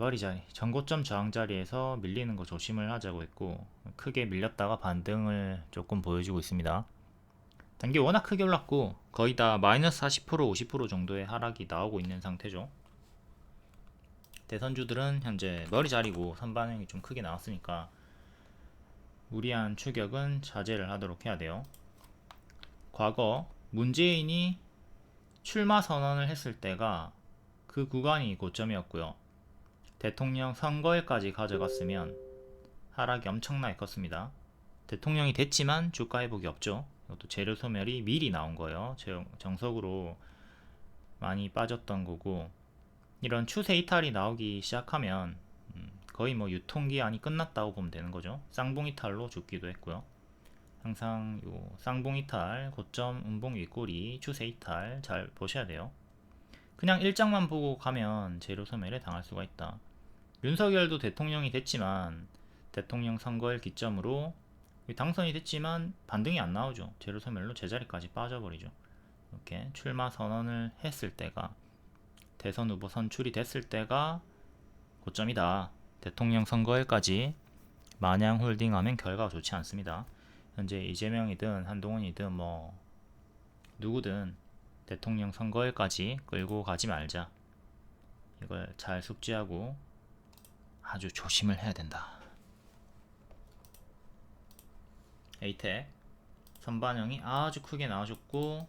전고점 저항 자리에서 밀리는 거 조심을 하자고 했고, 크게 밀렸다가 반등을 조금 보여주고 있습니다. 단기 워낙 크게 올랐고 거의 다 마이너스 40% 50% 정도의 하락이 나오고 있는 상태죠. 대선주들은 현재 머리 자리고 선반영이 좀 크게 나왔으니까 무리한 추격은 자제를 하도록 해야 돼요. 과거 문재인이 출마 선언을 했을 때가 그 구간이 고점이었고요. 대통령 선거일까지 가져갔으면 하락이 엄청나게 컸습니다. 대통령이 됐지만 주가 회복이 없죠. 이것도 재료 소멸이 미리 나온 거예요. 정석으로 많이 빠졌던 거고, 이런 추세 이탈이 나오기 시작하면 거의 뭐 유통기한이 끝났다고 보면 되는 거죠. 쌍봉 이탈로 죽기도 했고요. 항상 요 쌍봉 이탈, 고점 음봉 윗꼬리, 추세 이탈 잘 보셔야 돼요. 그냥 일장만 보고 가면 재료 소멸에 당할 수가 있다. 윤석열도 대통령이 됐지만 대통령 선거일 기점으로 당선이 됐지만 반등이 안 나오죠. 재료 소멸로 제자리까지 빠져버리죠. 이렇게 출마 선언을 했을 때가, 대선 후보 선출이 됐을 때가 고점이다. 대통령 선거일까지 마냥 홀딩하면 결과가 좋지 않습니다. 현재 이재명이든 한동훈이든 뭐 누구든 대통령 선거일까지 끌고 가지 말자. 이걸 잘 숙지하고 아주 조심을 해야 된다. 에이텍 선반영이 아주 크게 나와줬고,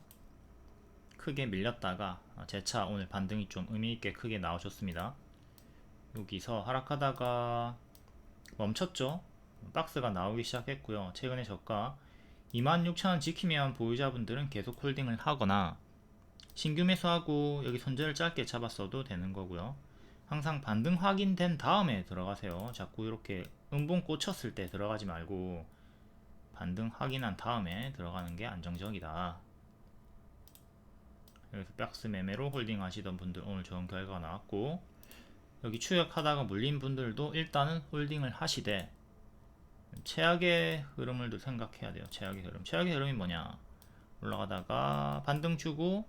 크게 밀렸다가 재차 오늘 반등이 좀 의미있게 크게 나오셨습니다. 여기서 하락하다가 멈췄죠. 박스가 나오기 시작했고요. 최근에 저가 26,000원 지키면 보유자분들은 계속 홀딩을 하거나 신규 매수하고 여기 손절을 짧게 잡았어도 되는 거고요. 항상 반등 확인된 다음에 들어가세요. 자꾸 이렇게 음봉 꽂혔을 때 들어가지 말고 반등 확인한 다음에 들어가는 게 안정적이다. 여기서 박스 매매로 홀딩 하시던 분들 오늘 좋은 결과가 나왔고, 여기 추격하다가 물린 분들도 일단은 홀딩을 하시되 최악의 흐름을 생각해야 돼요. 최악의 흐름이 뭐냐, 올라가다가 반등 주고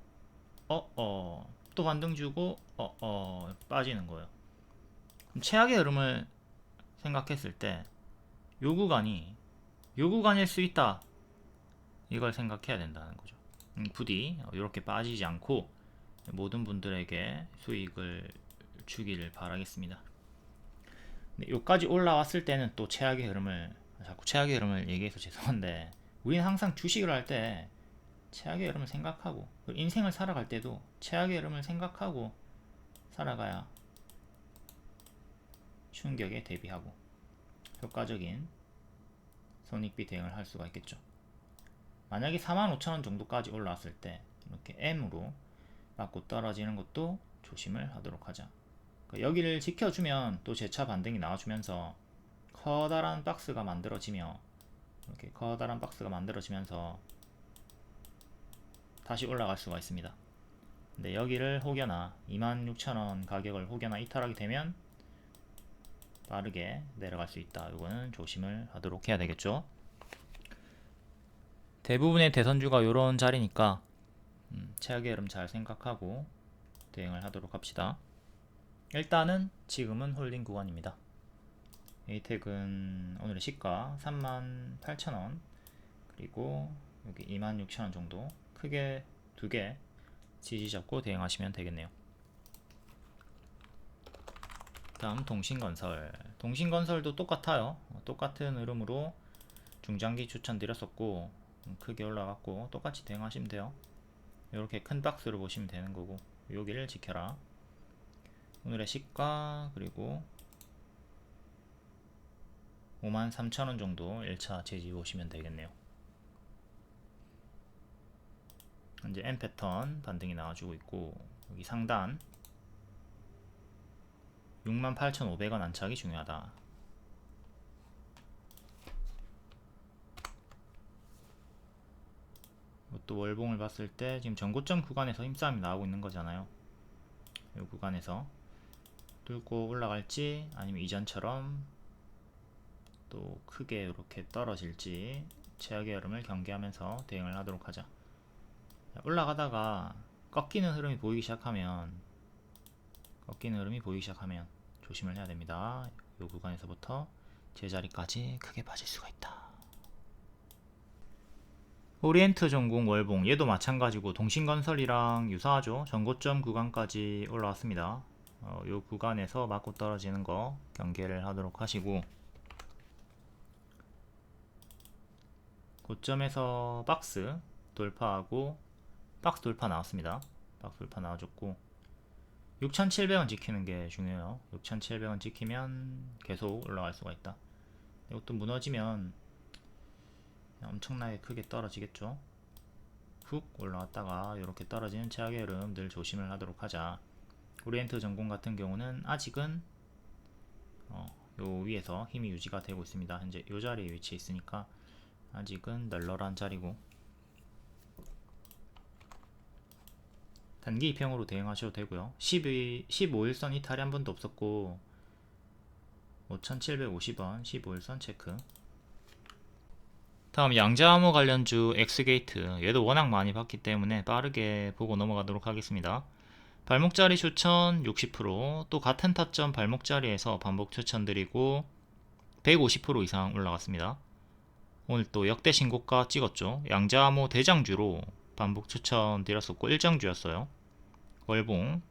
또 반등 주고 빠지는 거예요. 그럼 최악의 흐름을 생각했을 때 요 구간일 수 있다, 이걸 생각해야 된다는 거죠. 부디 이렇게 빠지지 않고 모든 분들에게 수익을 주기를 바라겠습니다. 여기까지 올라왔을 때는 또 최악의 흐름을, 자꾸 최악의 흐름을 얘기해서 죄송한데, 우리는 항상 주식을 할 때 최악의 흐름을 생각하고, 인생을 살아갈 때도 최악의 흐름을 생각하고 살아가야 충격에 대비하고 효과적인 손익비 대응을 할 수가 있겠죠. 만약에 45,000원 정도까지 올라왔을 때 이렇게 M으로 맞고 떨어지는 것도 조심을 하도록 하자. 여기를 지켜주면 또 재차 반등이 나와주면서 커다란 박스가 만들어지며, 이렇게 커다란 박스가 만들어지면서 다시 올라갈 수가 있습니다. 근데 여기를 혹여나 26,000원 가격을 혹여나 이탈하게 되면 빠르게 내려갈 수 있다. 이거는 조심을 하도록 해야 되겠죠. 대부분의 대선주가 이런 자리니까 최악의 흐름 잘 생각하고 대응을 하도록 합시다. 일단은 지금은 홀딩 구간입니다. 에이텍은 오늘의 시가 38,000원, 그리고 여기 26,000원 정도 크게 두 개 지지 잡고 대응하시면 되겠네요. 다음 동신건설. 동신건설도 똑같아요. 똑같은 흐름으로 중장기 추천드렸었고 크게 올라갔고 똑같이 대응하시면 돼요. 이렇게 큰 박스로 보시면 되는 거고, 여기를 지켜라. 오늘의 시가 그리고 53,000원 정도 1차 지지 보시면 되겠네요. 이제 M 패턴 반등이 나와주고 있고, 여기 상단 68,500원 안착이 중요하다. 또 월봉을 봤을 때 지금 전고점 구간에서 힘싸움이 나오고 있는 거잖아요. 이 구간에서 뚫고 올라갈지 아니면 이전처럼 또 크게 이렇게 떨어질지 최악의 흐름을 경계하면서 대응을 하도록 하자. 올라가다가 꺾이는 흐름이 보이기 시작하면 조심을 해야 됩니다. 이 구간에서부터 제자리까지 크게 빠질 수가 있다. 오리엔트 전공 월봉, 얘도 마찬가지고 동신건설이랑 유사하죠. 전고점 구간까지 올라왔습니다. 이 구간에서 맞고 떨어지는 거 경계를 하도록 하시고, 고점에서 박스 돌파하고, 박스 돌파 나왔습니다. 박스 돌파 나와줬고 6,700원 지키는 게 중요해요. 6,700원 지키면 계속 올라갈 수가 있다. 이것도 무너지면 엄청나게 크게 떨어지겠죠. 훅 올라왔다가 이렇게 떨어지는 최악의 흐름 늘 조심을 하도록 하자. 오리엔트 전공 같은 경우는 아직은 요 위에서 힘이 유지가 되고 있습니다. 현재 요 자리에 위치해 있으니까 아직은 널널한 자리고, 단기 입형으로 대응하셔도 되고요. 15일선 이탈이 한 번도 없었고 5,750원 15일선 체크. 다음 양자암호 관련주 엑스게이트, 얘도 워낙 많이 봤기 때문에 빠르게 보고 넘어가도록 하겠습니다. 발목자리 추천 60%, 또 같은 타점 발목자리에서 반복 추천드리고 150% 이상 올라갔습니다. 오늘 또 역대 신고가 찍었죠. 양자암호 대장주로 반복 추천드렸었고 일장주였어요. 월봉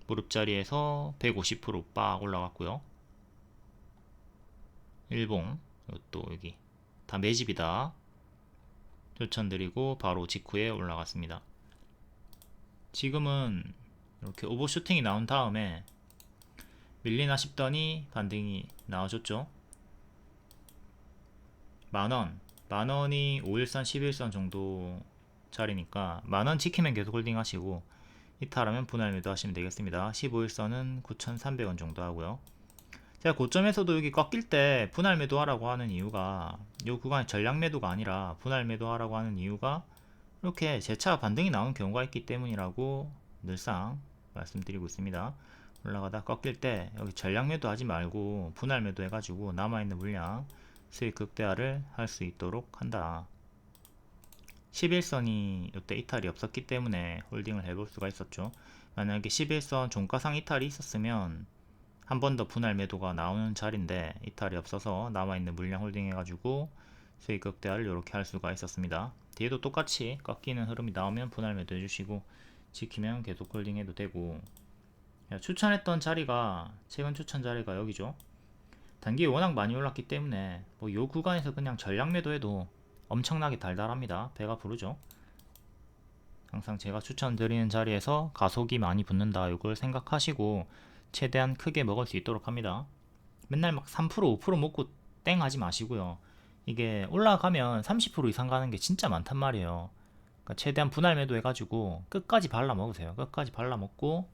무릎자리에서 150% 올라갔고요. 일봉 또 여기 다 매집이다 추천드리고 바로 직후에 올라갔습니다. 지금은 이렇게 오버슈팅이 나온 다음에 밀리나 싶더니 반등이 나와줬죠. 만원이 5일선 11선 정도 자리니까 만원 지키면 계속 홀딩 하시고 이탈하면 분할 매도 하시면 되겠습니다. 15일선은 9,300원 정도 하고요. 제가 고점에서도 여기 꺾일 때 분할 매도 하라고 하는 이유가, 이 구간이 전량 매도가 아니라 분할 매도 하라고 하는 이유가 이렇게 재차 반등이 나오는 경우가 있기 때문이라고 늘상 말씀드리고 있습니다. 올라가다 꺾일 때 여기 전량 매도 하지 말고 분할 매도 해가지고 남아있는 물량 수익 극대화를 할 수 있도록 한다. 11선이 이때 이탈이 없었기 때문에 홀딩을 해볼 수가 있었죠. 만약에 11선 종가상 이탈이 있었으면 한 번 더 분할 매도가 나오는 자리인데 이탈이 없어서 남아있는 물량 홀딩 해가지고 수익 극대화를 이렇게 할 수가 있었습니다. 뒤에도 똑같이 꺾이는 흐름이 나오면 분할 매도 해주시고 지키면 계속 홀딩 해도 되고, 추천했던 자리가 최근 추천 자리가 여기죠. 단기에 워낙 많이 올랐기 때문에 뭐 요 구간에서 그냥 전량 매도해도 엄청나게 달달합니다. 배가 부르죠. 항상 제가 추천드리는 자리에서 가속이 많이 붙는다 이걸 생각하시고 최대한 크게 먹을 수 있도록 합니다. 맨날 막 3% 5% 먹고 땡 하지 마시고요. 이게 올라가면 30% 이상 가는 게 진짜 많단 말이에요. 그러니까 최대한 분할 매도 해가지고 끝까지 발라 먹으세요. 끝까지 발라 먹고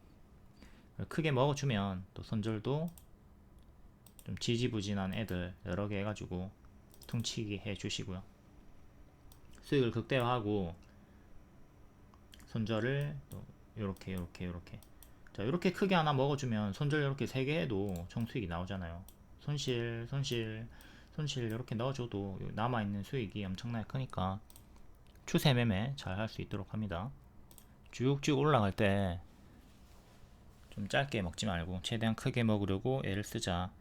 크게 먹어주면 또 손절도 좀 지지부진한 애들 여러 개 해가지고 퉁치기 해주시고요. 수익을 극대화하고 손절을 또 요렇게 자, 이렇게 크게 하나 먹어주면 손절 이렇게 3개 해도 총 수익이 나오잖아요. 손실 이렇게 넣어줘도 남아있는 수익이 엄청나게 크니까 추세 매매 잘 할 수 있도록 합니다. 쭉쭉 올라갈 때 좀 짧게 먹지 말고 최대한 크게 먹으려고 애를 쓰자.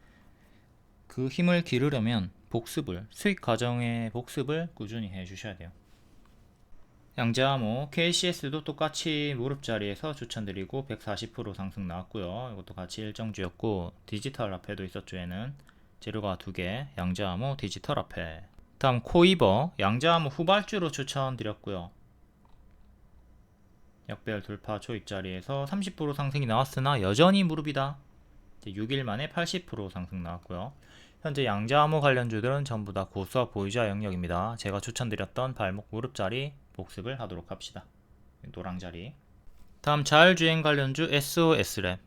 그 힘을 기르려면 복습을, 수익 과정의 복습을 꾸준히 해주셔야 돼요. 양자암호 KCS도 똑같이 무릎 자리에서 추천드리고 140% 상승 나왔고요. 이것도 같이 일정주였고, 디지털 화폐도 있었죠. 얘는 재료가 2개, 양자암호, 디지털 화폐. 다음 코이버, 양자암호 후발주로 추천드렸고요. 역배열 돌파 초입 자리에서 30% 상승이 나왔으나 여전히 무릎이다. 6일 만에 80% 상승 나왔고요. 현재 양자암호 관련주들은 전부 다 고수와 보유자 영역입니다. 제가 추천드렸던 발목 무릎 자리 복습을 하도록 합시다. 노랑 자리. 다음 자율주행 관련주 SOS랩.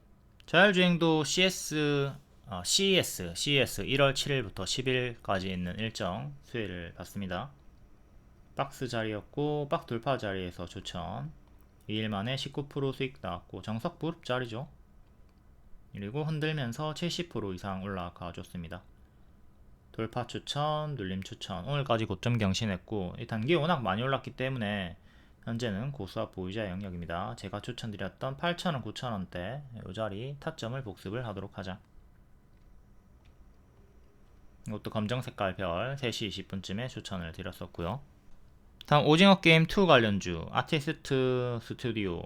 자율주행도 CES 1월 7일부터 10일까지 있는 일정 수혜를 받습니다. 박스 자리였고, 박 돌파 자리에서 추천. 2일 만에 19% 수익 나왔고, 정석 무릎 자리죠. 그리고 흔들면서 70% 이상 올라가 줬습니다. 돌파 추천, 눌림 추천. 오늘까지 고점 경신했고, 이 단기 워낙 많이 올랐기 때문에 현재는 고수와 보유자 영역입니다. 제가 추천드렸던 8,000원, 9,000원대 이 자리 타점을 복습을 하도록 하자. 이것도 검정 색깔 별 3시 20분쯤에 추천을 드렸었고요. 다음 오징어 게임 2 관련주 아티스트 스튜디오.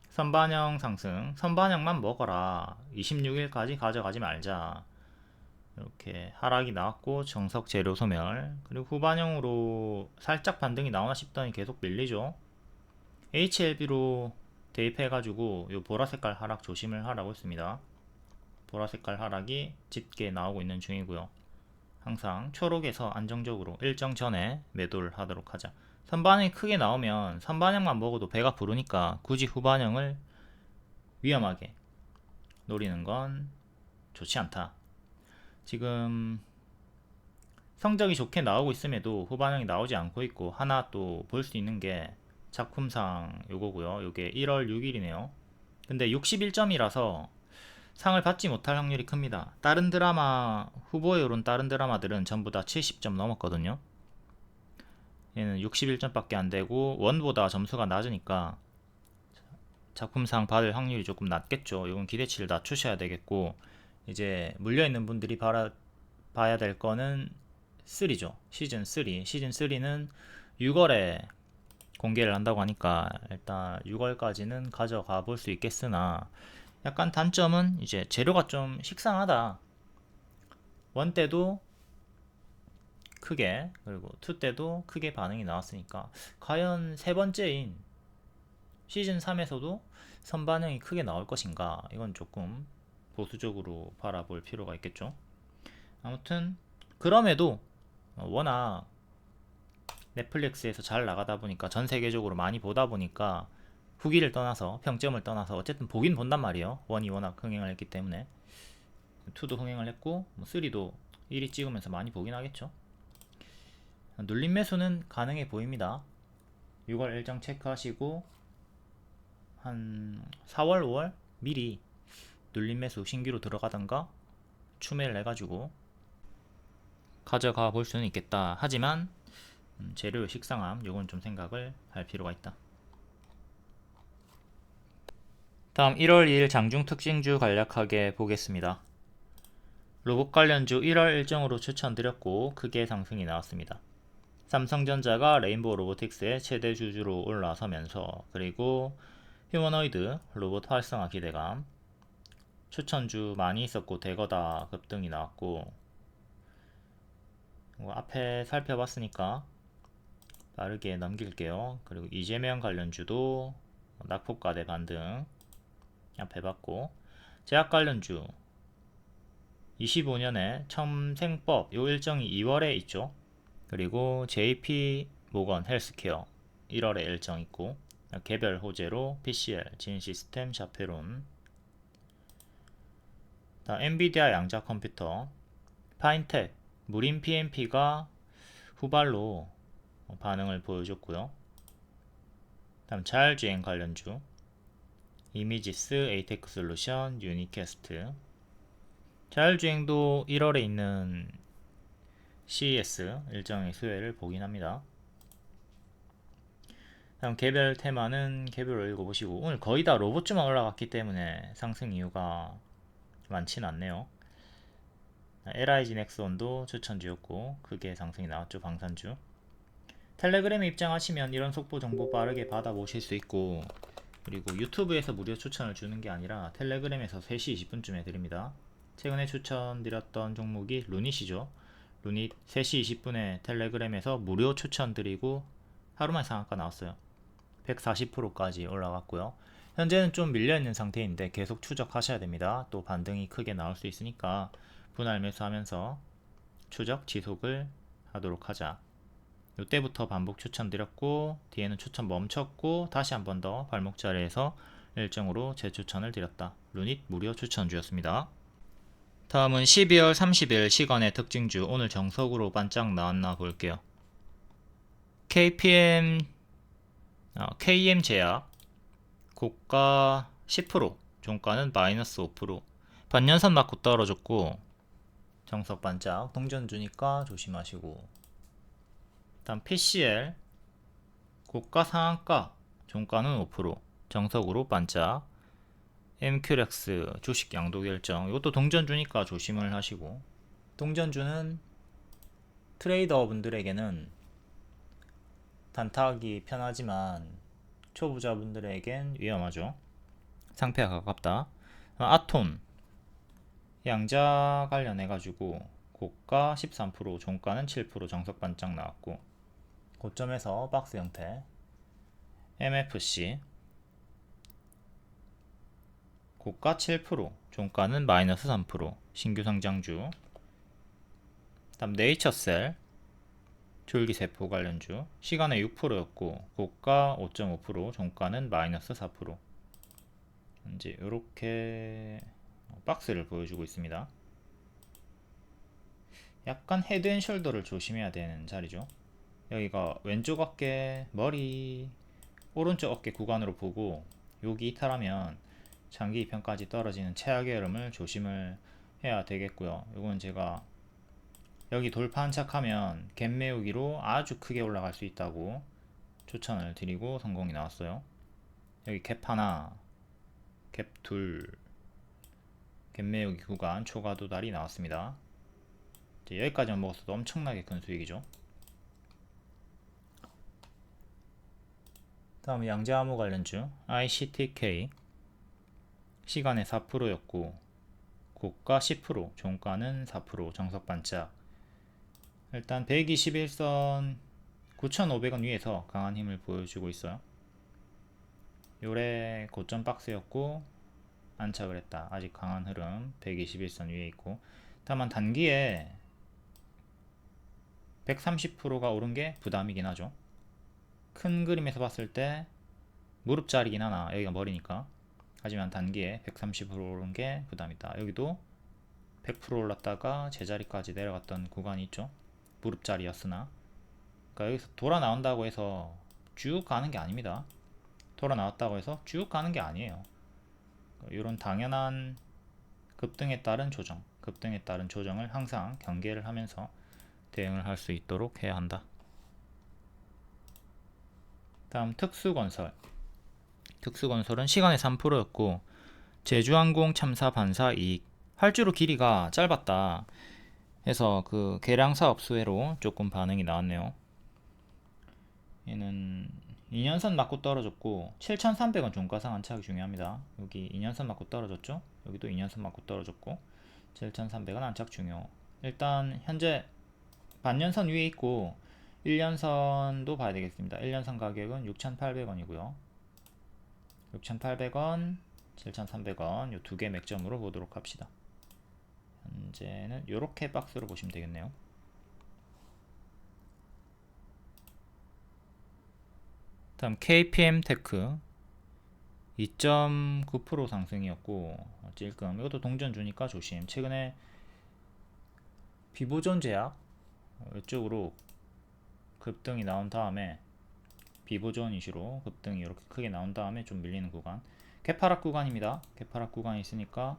선반영 상승, 선반영만 먹어라. 26일까지 가져가지 말자. 이렇게 하락이 나왔고, 정석 재료 소멸. 그리고 후반영으로 살짝 반등이 나오나 싶더니 계속 밀리죠. HLB로 대입해가지고 요 보라색깔 하락 조심을 하라고 했습니다. 보라색깔 하락이 짙게 나오고 있는 중이고요. 항상 초록에서 안정적으로 일정 전에 매도를 하도록 하자. 선반영이 크게 나오면 선반영만 먹어도 배가 부르니까 굳이 후반영을 위험하게 노리는 건 좋지 않다. 지금 성적이 좋게 나오고 있음에도 후반영이 나오지 않고 있고, 하나 또 볼 수 있는 게 작품상 요거고요. 요게 1월 6일이네요. 근데 61점이라서 상을 받지 못할 확률이 큽니다. 다른 드라마, 후보에 오른 다른 드라마들은 전부 다 70점 넘었거든요. 얘는 61점밖에 안 되고 원보다 점수가 낮으니까 작품상 받을 확률이 조금 낮겠죠. 이건 기대치를 낮추셔야 되겠고, 이제 물려있는 분들이 봐야 될 거는 3죠. 시즌 3. 시즌 3는 6월에 공개를 한다고 하니까 일단 6월까지는 가져가 볼 수 있겠으나, 약간 단점은 이제 재료가 좀 식상하다. 1 때도 크게, 그리고 2 때도 크게 반응이 나왔으니까 과연 세 번째인 시즌 3에서도 선반영이 크게 나올 것인가, 이건 조금 보수적으로 바라볼 필요가 있겠죠. 아무튼 그럼에도 워낙 넷플릭스에서 잘 나가다 보니까, 전 세계적으로 많이 보다 보니까 후기를 떠나서, 평점을 떠나서 어쨌든 보긴 본단 말이에요. 1이 워낙 흥행을 했기 때문에. 2도 흥행을 했고, 3도 1위 찍으면서 많이 보긴 하겠죠. 눌림 매수는 가능해 보입니다. 6월 일정 체크하시고 한 4월, 5월 미리 눌림 매수 신규로 들어가던가 추매를 해가지고 가져가 볼 수는 있겠다. 하지만 재료의 식상함, 요건 좀 생각을 할 필요가 있다. 다음 1월 2일 장중 특징주 간략하게 보겠습니다. 로봇 관련주 1월 일정으로 추천드렸고 크게 상승이 나왔습니다. 삼성전자가 레인보우 로보틱스의 최대 주주로 올라서면서, 그리고 휴머노이드 로봇 활성화 기대감, 추천주 많이 있었고 대거다 급등이 나왔고, 앞에 살펴봤으니까 빠르게 넘길게요. 그리고 이재명 관련주도 낙폭과대 반등 앞에 봤고, 제약 관련주 25년에 첨생법 요 일정이 2월에 있죠. 그리고 JP 모건 헬스케어 1월에 일정 있고, 개별 호재로 PCL, 진시스템, 샤페론. 다음 엔비디아 양자 컴퓨터, 파인텍, 무림 PMP가 후발로 반응을 보여줬고요. 다음 자율주행 관련주 이미지스, 에이테크 솔루션, 유니캐스트. 자율주행도 1월에 있는 CES 일정의 수혜를 보긴 합니다. 다음 개별 테마는 개별로 읽어보시고, 오늘 거의 다 로봇주만 올라갔기 때문에 상승 이유가 많진 않네요. LIG 넥스원도 추천주였고 크게 상승이 나왔죠. 방산주. 텔레그램에 입장하시면 이런 속보 정보 빠르게 받아보실 수 있고, 그리고 유튜브에서 무료 추천을 주는 게 아니라 텔레그램에서 3시 20분쯤에 드립니다. 최근에 추천드렸던 종목이 루닛이죠. 루닛 3시 20분에 텔레그램에서 무료 추천드리고 하루만 상한가 나왔어요. 140%까지 올라갔고요. 현재는 좀 밀려있는 상태인데 계속 추적하셔야 됩니다. 또 반등이 크게 나올 수 있으니까 분할 매수하면서 추적 지속을 하도록 하자. 이때부터 반복 추천드렸고 뒤에는 추천 멈췄고 다시 한 번 더 발목 자리에서 일정으로 재추천을 드렸다. 루닛 무료 추천주였습니다. 다음은 12월 30일 시간의 특징주, 오늘 정석으로 반짝 나왔나 볼게요. KM 제약 고가 10%, 종가는 마이너스 5%, 반년선 맞고 떨어졌고 정석 반짝 동전주니까 조심하시고, 다음 PCL 고가 상한가, 종가는 5%, 정석으로 반짝. MQ렉스 주식 양도 결정, 이것도 동전주니까 조심을 하시고, 동전주는 트레이더 분들에게는 단타하기 편하지만 초보자분들에겐 위험하죠. 상패가 가깝다. 아톤 양자 관련해가지고 고가 13%, 종가는 7%, 정석 반짝 나왔고, 고점에서 박스 형태. MFC 고가 7%, 종가는 마이너스 3%, 신규 상장주. 다음 네이처셀 줄기세포 관련주, 시간에 6%였고 고가 5.5%, 종가는 마이너스 4%. 이제 이렇게 박스를 보여주고 있습니다. 약간 헤드앤숄더를 조심해야 되는 자리죠. 여기가 왼쪽 어깨, 머리, 오른쪽 어깨 구간으로 보고 여기 이탈하면 장기 이평까지 떨어지는 최악의 흐름을 조심을 해야 되겠고요. 이건 제가 여기 돌파 한착하면 갭 메우기로 아주 크게 올라갈 수 있다고 추천을 드리고 성공이 나왔어요. 여기 갭 하나, 갭 둘, 갭 메우기 구간 초과 도달이 나왔습니다. 이제 여기까지만 먹었어도 엄청나게 큰 수익이죠. 다음 양재암호 관련주 ICTK 시간에 4%였고 고가 10%, 종가는 4%, 정석 반짝. 일단 121선 9,500원 위에서 강한 힘을 보여주고 있어요. 요래 고점 박스였고 안착을 했다. 아직 강한 흐름 121선 위에 있고, 다만 단기에 130%가 오른 게 부담이긴 하죠. 큰 그림에서 봤을 때 무릎 자리긴 하나, 여기가 머리니까. 하지만 단기에 130% 오른 게 부담이다. 여기도 100% 올랐다가 제자리까지 내려갔던 구간이 있죠. 무릎 자리였으나. 그러니까 여기서 돌아 나온다고 해서 쭉 가는 게 아닙니다. 돌아 나왔다고 해서 쭉 가는 게 아니에요. 이런 당연한 급등에 따른 조정을 항상 경계를 하면서 대응을 할 수 있도록 해야 한다. 다음 특수건설은 시간에 3%였고 제주항공 참사 반사 이익, 활주로 길이가 짧았다 해서 그 계량사업 수혜로 조금 반응이 나왔네요. 얘는 2년선 맞고 떨어졌고 7,300원 종가상 안착이 중요합니다. 여기 2년선 맞고 떨어졌죠. 여기도 2년선 맞고 떨어졌고 7,300원 안착 중요. 일단 현재 반년선 위에 있고 1년선도 봐야 되겠습니다. 1년선 가격은 6,800원이고요 6,800원, 7,300원 이 두 개 맥점으로 보도록 합시다. 현재는 이렇게 박스로 보시면 되겠네요. 다음 KPM테크 2.9% 상승이었고 찔끔, 이것도 동전주니까 조심. 최근에 비보존 제약 이쪽으로 급등이 나온 다음에 비보존 이슈로 급등이 이렇게 크게 나온 다음에 좀 밀리는 구간, 개파락 구간입니다. 개파락 구간이 있으니까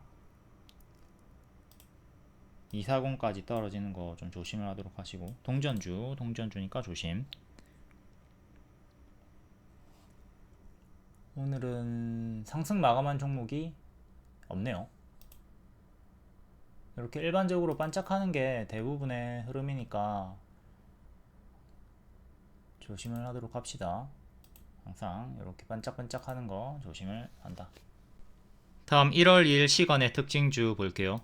240까지 떨어지는 거 좀 조심을 하도록 하시고, 동전주니까 조심. 오늘은 상승 마감한 종목이 없네요. 이렇게 일반적으로 반짝하는 게 대부분의 흐름이니까 조심을 하도록 합시다. 항상 이렇게 반짝반짝 하는 거 조심을 한다. 다음 1월 2일 시간의 특징주 볼게요.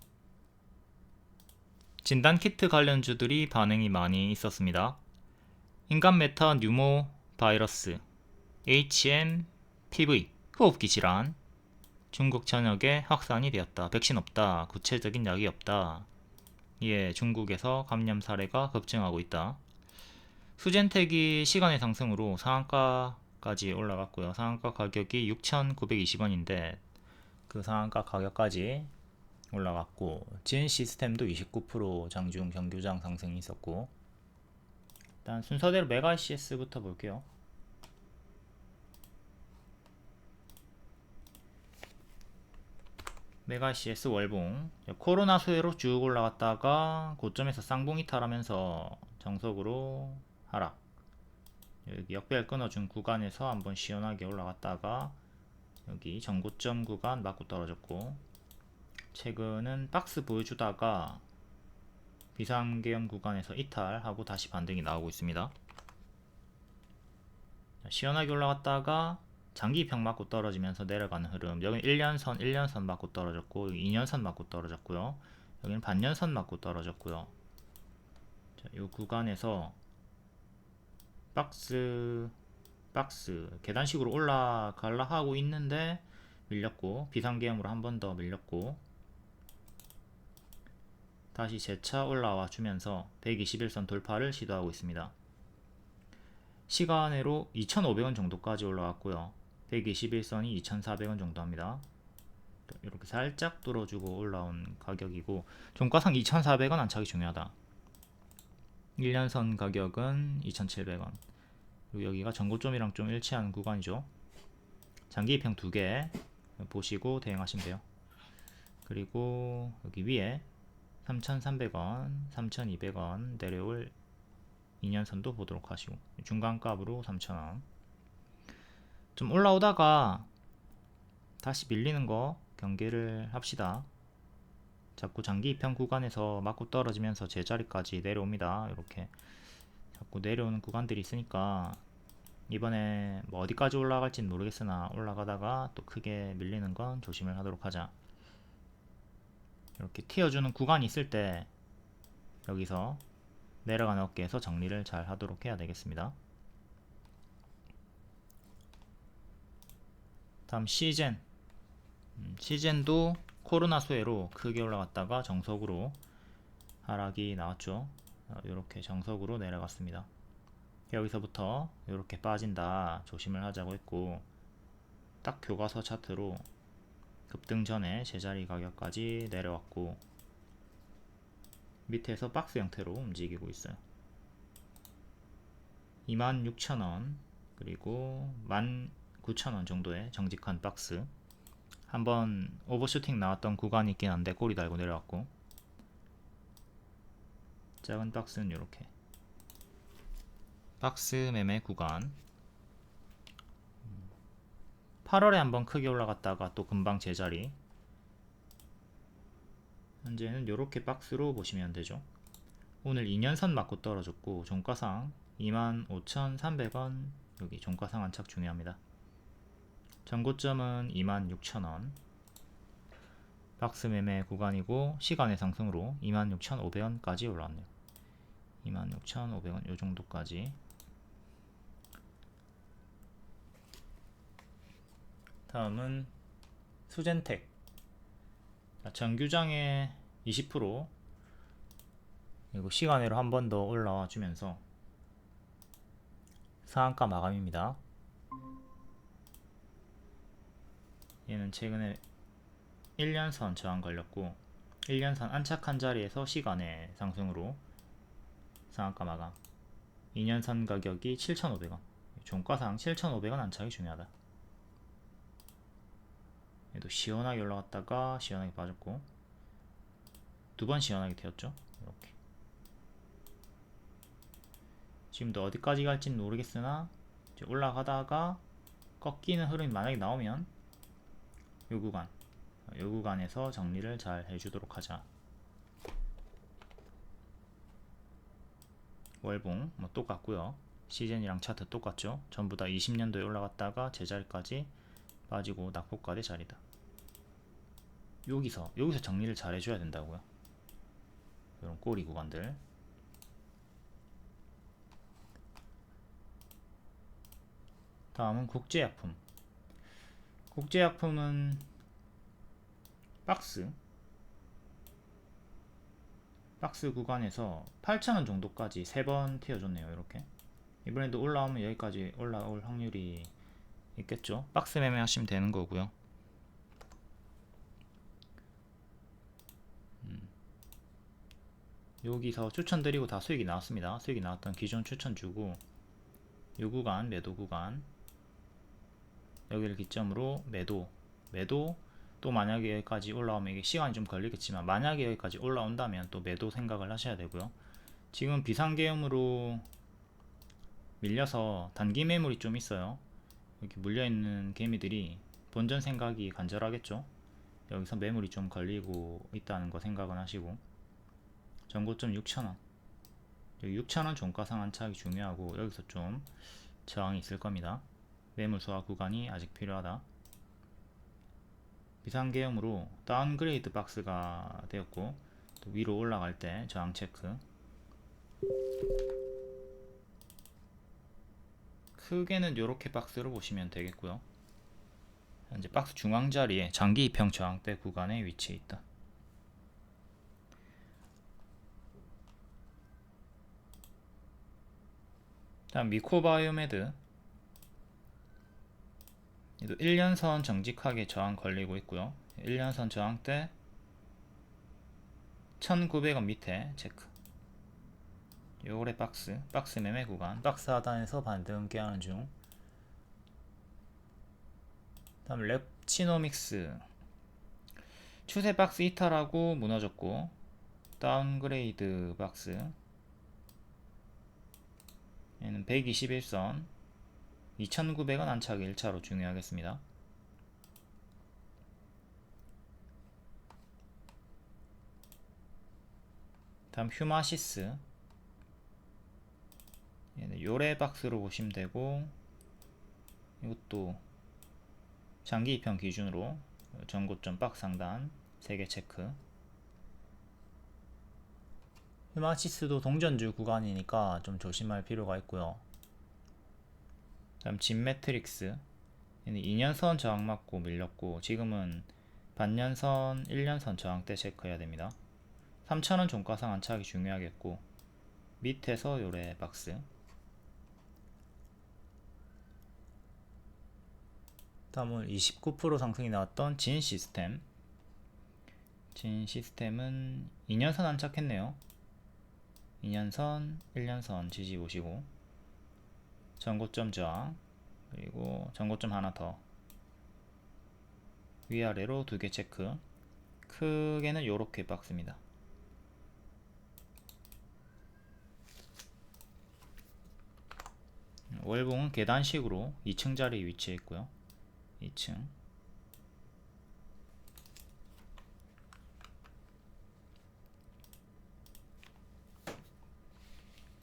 진단키트 관련주들이 반응이 많이 있었습니다. 인간 메타 뉴모 바이러스, HMPV, 호흡기 질환, 중국 전역에 확산이 되었다. 백신 없다. 구체적인 약이 없다. 이에 중국에서 감염 사례가 급증하고 있다. 수젠텍이 시간의 상승으로 상한가까지 올라갔고요. 상한가 가격이 6,920원인데 그 상한가 가격까지 올라갔고, 진 시스템도 29% 장중 정규장 상승이 있었고, 일단 순서대로 메가 CS부터 볼게요. 메가 CS 월봉 코로나 수혜로 쭉 올라갔다가 고점에서 쌍봉 이탈하면서 정석으로 하락. 여기 역배열 끊어준 구간에서 한번 시원하게 올라갔다가 여기 전고점 구간 맞고 떨어졌고, 최근은 박스 보여주다가 비상계엄 구간에서 이탈하고 다시 반등이 나오고 있습니다. 시원하게 올라갔다가 장기평 맞고 떨어지면서 내려가는 흐름. 여기는 1년선 1년선 맞고 떨어졌고, 2년선 맞고 떨어졌고요. 여기는 반년선 맞고 떨어졌고요. 자, 이 구간에서 박스 계단식으로 올라갈라 하고 있는데 밀렸고, 비상계엄으로 한 번 더 밀렸고, 다시 재차 올라와 주면서 121선 돌파를 시도하고 있습니다. 시간으로 2,500원 정도까지 올라왔고요. 121선이 2,400원 정도 합니다. 이렇게 살짝 뚫어주고 올라온 가격이고, 종가상 2,400원 안착이 중요하다. 1년선 가격은 2,700원. 그리고 여기가 전고점이랑 좀 일치하는 구간이죠. 장기 입형 2개 보시고 대응하시면 돼요. 그리고 여기 위에 3,300원, 3,200원 내려올 2년선도 보도록 하시고, 중간값으로 3,000원. 좀 올라오다가 다시 밀리는 거 경계를 합시다. 자꾸 장기 입형 구간에서 맞고 떨어지면서 제자리까지 내려옵니다. 이렇게 자꾸 내려오는 구간들이 있으니까 이번에 뭐 어디까지 올라갈지는 모르겠으나 올라가다가 또 크게 밀리는 건 조심을 하도록 하자. 이렇게 튀어주는 구간이 있을 때 여기서 내려가는 어깨에서 정리를 잘 하도록 해야 되겠습니다. 다음 시젠도 코로나 수혜로 크게 올라갔다가 정석으로 하락이 나왔죠. 이렇게 정석으로 내려갔습니다. 여기서부터 이렇게 빠진다 조심을 하자고 했고, 딱 교과서 차트로 급등 전에 제자리 가격까지 내려왔고, 밑에서 박스 형태로 움직이고 있어요. 26,000원 그리고 19,000원 정도의 정직한 박스. 한번 오버슈팅 나왔던 구간이 있긴 한데 꼬리 달고 내려왔고, 작은 박스는 이렇게 박스 매매 구간. 8월에 한번 크게 올라갔다가 또 금방 제자리. 현재는 이렇게 박스로 보시면 되죠. 오늘 2년선 맞고 떨어졌고, 종가상 25,300원, 여기 종가상 안착 중요합니다. 전고점은 26,000원. 박스 매매 구간이고, 시간의 상승으로 26,500원까지 올라왔네요. 26,500원 요 정도까지. 다음은 수젠텍. 정규장에 20%, 그리고 시간으로 한 번 더 올라와 주면서 상한가 마감입니다. 얘는 최근에 1년선 저항 걸렸고, 1년선 안착한 자리에서 시간의 상승으로 상한가 마감. 2년선 가격이 7,500원. 종가상 7,500원 안착이 중요하다. 얘도 시원하게 올라갔다가 시원하게 빠졌고, 두 번 시원하게 되었죠. 이렇게 지금도 어디까지 갈지는 모르겠으나 이제 올라가다가 꺾이는 흐름이 만약에 나오면 요 구간에서 정리를 잘 해주도록 하자. 월봉 뭐 똑같고요. 시즌이랑 차트 똑같죠. 전부 다 20년도에 올라갔다가 제자리까지 빠지고 낙폭과대 자리다. 여기서 정리를 잘 해줘야 된다고요. 이런 꼬리 구간들. 다음은 국제약품. 국제약품은 박스 구간에서 8,000원 정도까지 3번 튀어줬네요. 이렇게 이번에도 올라오면 여기까지 올라올 확률이 있겠죠. 박스 매매 하시면 되는 거고요. 여기서 추천드리고 다 수익이 나왔습니다. 수익이 나왔던 기존 추천 주고 요 구간 매도 구간, 여기를 기점으로 매도 또 만약에 여기까지 올라오면 이게 시간이 좀 걸리겠지만 만약에 여기까지 올라온다면 또 매도 생각을 하셔야 되고요. 지금 비상계엄으로 밀려서 단기 매물이 좀 있어요. 이렇게 물려있는 개미들이 본전 생각이 간절하겠죠. 여기서 매물이 좀 걸리고 있다는 거 생각은 하시고, 전고점 6,000원, 여기 6,000원 종가상 안착이 중요하고 여기서 좀 저항이 있을 겁니다. 매물 소화 구간이 아직 필요하다. 비상계엄으로 다운그레이드 박스가 되었고 또 위로 올라갈 때 저항 체크. 크게는 이렇게 박스로 보시면 되겠고요. 현재 박스 중앙 자리에 장기 이평 저항대 구간에 위치해 있다. 다음 미코바이오메드, 얘도 1년선 정직하게 저항 걸리고 있고요. 1년선 저항대 1900원 밑에 체크. 요래 박스 매매 구간, 박스 하단에서 반등 깨하는 중. 다음 랩치노믹스, 추세 박스 이탈하고 무너졌고 다운그레이드 박스, 얘는 121선 2900원 안착이 1차로 중요하겠습니다. 다음 휴마시스, 얘는 요래 박스로 보시면 되고 이것도 장기 이평 기준으로 전고점 박스 상단 3개 체크. 휴마시스도 동전주 구간이니까 좀 조심할 필요가 있고요. 다음 진매트릭스, 얘는 2년선 저항 맞고 밀렸고 지금은 반년선 1년선 저항대 체크해야 됩니다. 3,000원 종가상 안착이 중요하겠고 밑에서 요래 박스. 다음은 29% 상승이 나왔던 진시스템은 2년선 안착했네요. 2년선 1년선 지지 보시고 전고점 저항, 그리고 전고점 하나 더 위아래로 2개 체크. 크게는 요렇게 박스입니다. 월봉은 계단식으로 2층 자리에 위치해 있고요. 2층.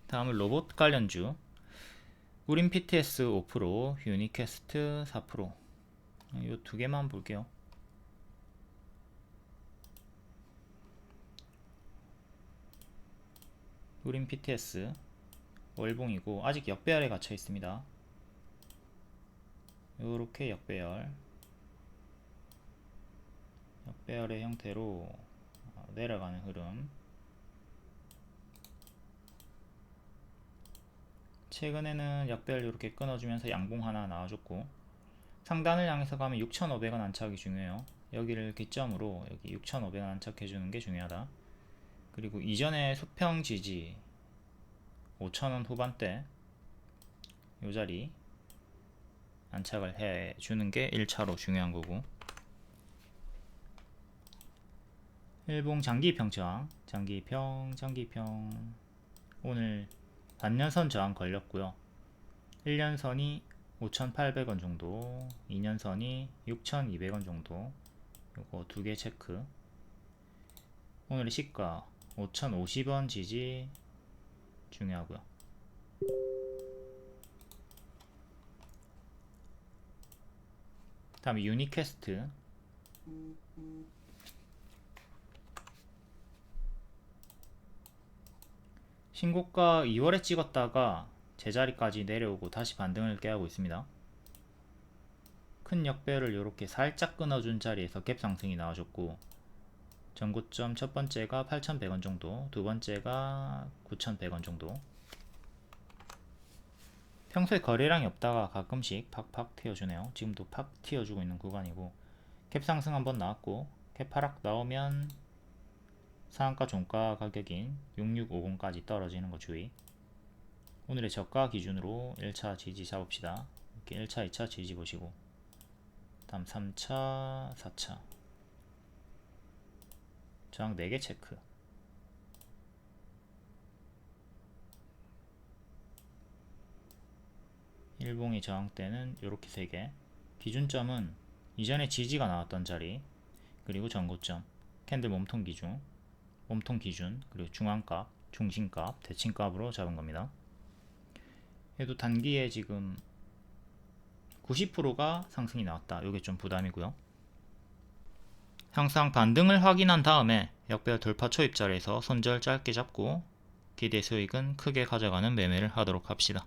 다음은 로봇 관련주, 우린 PTS 5%, 유니캐스트 4%. 이 두 개만 볼게요. 우린 PTS 월봉이고 아직 역배열에 갇혀 있습니다. 요렇게 역배열의 형태로 내려가는 흐름. 최근에는 역배열 이렇게 끊어주면서 양봉 하나 나와줬고 상단을 향해서 가면 6,500원 안착이 중요해요. 여기를 기점으로 여기 6,500원 안착해주는 게 중요하다. 그리고 이전에 수평 지지 5,000원 후반대 요 자리 안착을 해주는 게 1차로 중요한 거고, 일봉 장기평 저항, 장기평 오늘 반년선 저항 걸렸고요. 1년선이 5,800원 정도, 2년선이 6,200원 정도. 요거 두 개 체크. 오늘의 시가 5,050원 지지 중요하고요. 다음에 유니캐스트. 신고가 2월에 찍었다가 제자리까지 내려오고 다시 반등을 깨하고 있습니다. 큰 역배를 이렇게 살짝 끊어준 자리에서 갭 상승이 나와줬고, 전고점 첫 번째가 8,100원 정도, 두 번째가 9,100원 정도. 평소에 거래량이 없다가 가끔씩 팍팍 튀어주네요. 지금도 팍 튀어주고 있는 구간이고, 갭 상승 한번 나왔고, 갭 하락 나오면 상한가 종가 가격인 6650까지 떨어지는 거 주의. 오늘의 저가 기준으로 1차 지지 잡읍시다. 이렇게 1차, 2차 지지 보시고, 다음 3차, 4차 저항 4개 체크. 일봉의 저항대는 이렇게 3개. 기준점은 이전에 지지가 나왔던 자리, 그리고 전고점, 캔들 몸통 기준, 그리고 중앙값, 중심값, 대칭값으로 잡은 겁니다. 얘도 단기에 지금 90%가 상승이 나왔다. 이게 좀 부담이고요. 항상 반등을 확인한 다음에 역배열 돌파 초입 자리에서 손절 짧게 잡고 기대 수익은 크게 가져가는 매매를 하도록 합시다.